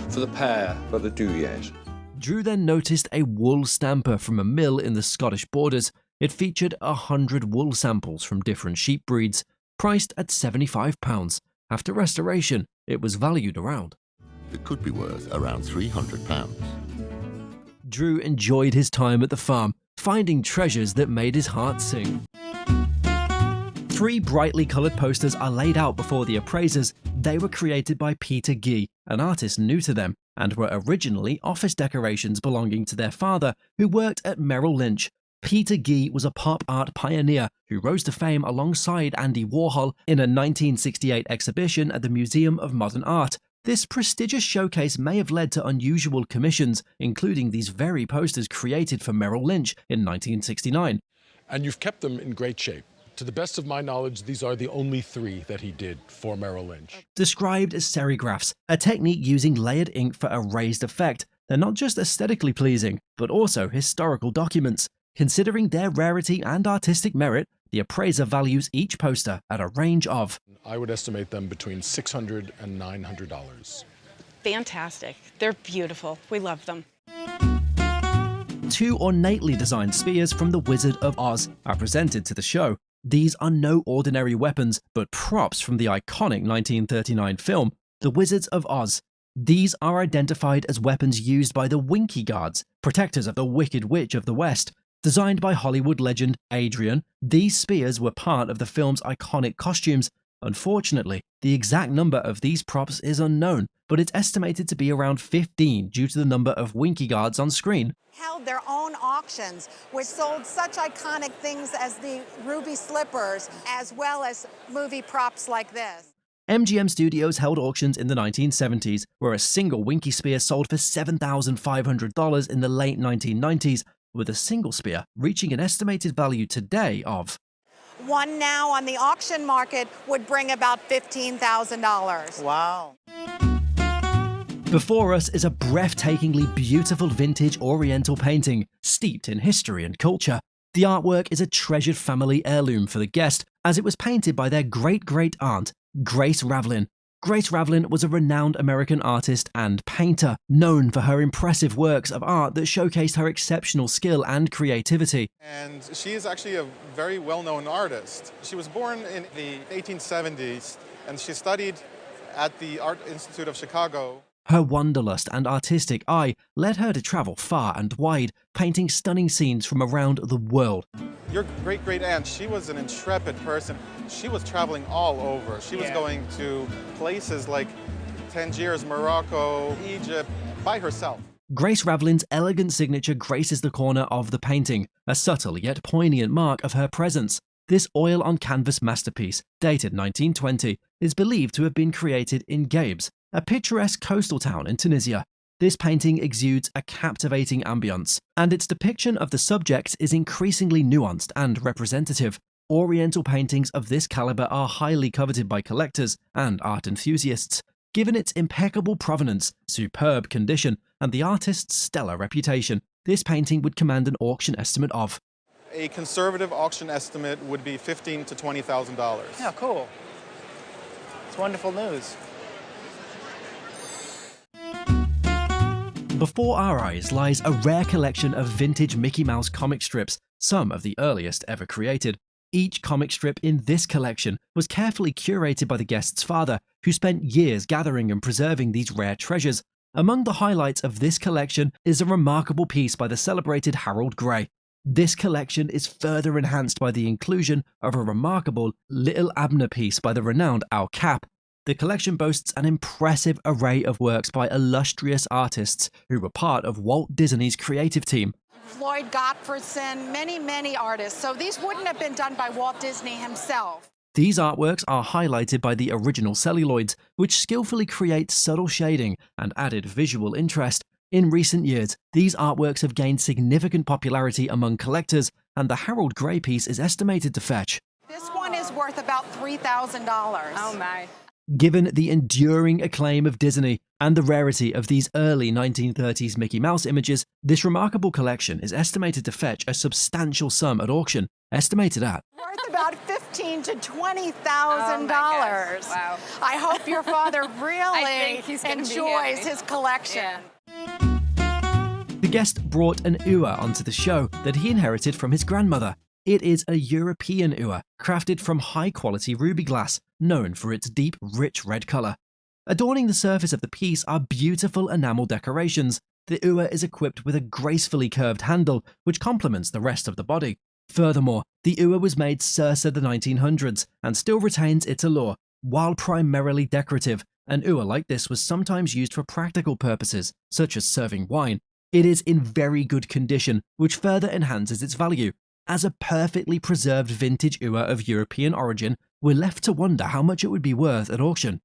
For the pair? For the 2, yes. Drew then noticed a wool stamper from a mill in the Scottish borders. It featured 100 wool samples from different sheep breeds, priced at £75. After restoration, it was valued around. It could be worth around £300. Drew enjoyed his time at the farm, finding treasures that made his heart sing. 3 brightly coloured posters are laid out before the appraisers. They were created by Peter Guy, an artist new to them, and were originally office decorations belonging to their father, who worked at Merrill Lynch. Peter Guy was a pop art pioneer who rose to fame alongside Andy Warhol in a 1968 exhibition at the Museum of Modern Art. This prestigious showcase may have led to unusual commissions, including these very posters created for Merrill Lynch in 1969. And you've kept them in great shape. To the best of my knowledge, these are the only 3 that he did for Merrill Lynch. Described as serigraphs, a technique using layered ink for a raised effect. They're not just aesthetically pleasing, but also historical documents. Considering their rarity and artistic merit, the appraiser values each poster at a range of... I would estimate them between $600 and $900. Fantastic. They're beautiful. We love them. 2 ornately designed spears from The Wizard of Oz are presented to the show. These are no ordinary weapons, but props from the iconic 1939 film, The Wizards of Oz. These are identified as weapons used by the Winky Guards, protectors of the Wicked Witch of the West. Designed by Hollywood legend Adrian, these spears were part of the film's iconic costumes. Unfortunately, the exact number of these props is unknown, but it's estimated to be around 15 due to the number of Winky Guards on screen. Held their own auctions, which sold such iconic things as the ruby slippers, as well as movie props like this. MGM Studios held auctions in the 1970s, where a single Winky spear sold for $7,500 in the late 1990s, with a single spear reaching an estimated value today of... One now on the auction market would bring about $15,000. Wow. Before us is a breathtakingly beautiful vintage Oriental painting, steeped in history and culture. The artwork is a treasured family heirloom for the guest, as it was painted by their great-great-aunt, Grace Ravlin. Grace Ravlin was a renowned American artist and painter, known for her impressive works of art that showcased her exceptional skill and creativity. And she is actually a very well-known artist. She was born in the 1870s, and she studied at the Art Institute of Chicago. Her wanderlust and artistic eye led her to travel far and wide, painting stunning scenes from around the world. Your great-great-aunt, she was an intrepid person. She was traveling all over. She was going to places like Tangiers, Morocco, Egypt, by herself. Grace Ravlin's elegant signature graces the corner of the painting, a subtle yet poignant mark of her presence. This oil-on-canvas masterpiece, dated 1920, is believed to have been created in Gabes, a picturesque coastal town in Tunisia. This painting exudes a captivating ambience, and its depiction of the subjects is increasingly nuanced and representative. Oriental paintings of this caliber are highly coveted by collectors and art enthusiasts. Given its impeccable provenance, superb condition, and the artist's stellar reputation, this painting would command an auction estimate of... A conservative auction estimate would be $15,000 to $20,000. Yeah, cool. It's wonderful news. Before our eyes lies a rare collection of vintage Mickey Mouse comic strips, some of the earliest ever created. Each comic strip in this collection was carefully curated by the guest's father, who spent years gathering and preserving these rare treasures. Among the highlights of this collection is a remarkable piece by the celebrated Harold Gray. This collection is further enhanced by the inclusion of a remarkable Little Abner piece by the renowned Al Cap. The collection boasts an impressive array of works by illustrious artists who were part of Walt Disney's creative team. Floyd Gottfredson, many artists. So these wouldn't have been done by Walt Disney himself. These artworks are highlighted by the original celluloids, which skillfully create subtle shading and added visual interest. In recent years, these artworks have gained significant popularity among collectors, and the Harold Gray piece is estimated to fetch. This one is worth about $3,000. Oh my. Given the enduring acclaim of Disney and the rarity of these early 1930s Mickey Mouse images, this remarkable collection is estimated to fetch a substantial sum at auction, estimated at worth about $15,000 to $20,000. Wow. I hope your father really enjoys his collection. The guest brought an ua onto the show that he inherited from his grandmother. It is a European ua, crafted from high-quality ruby glass, known for its deep, rich red colour. Adorning the surface of the piece are beautiful enamel decorations. The ua is equipped with a gracefully curved handle, which complements the rest of the body. Furthermore, the ua was made circa the 1900s and still retains its allure. While primarily decorative, an ua like this was sometimes used for practical purposes, such as serving wine. It is in very good condition, which further enhances its value. As a perfectly preserved vintage ua of European origin, we're left to wonder how much it would be worth at auction.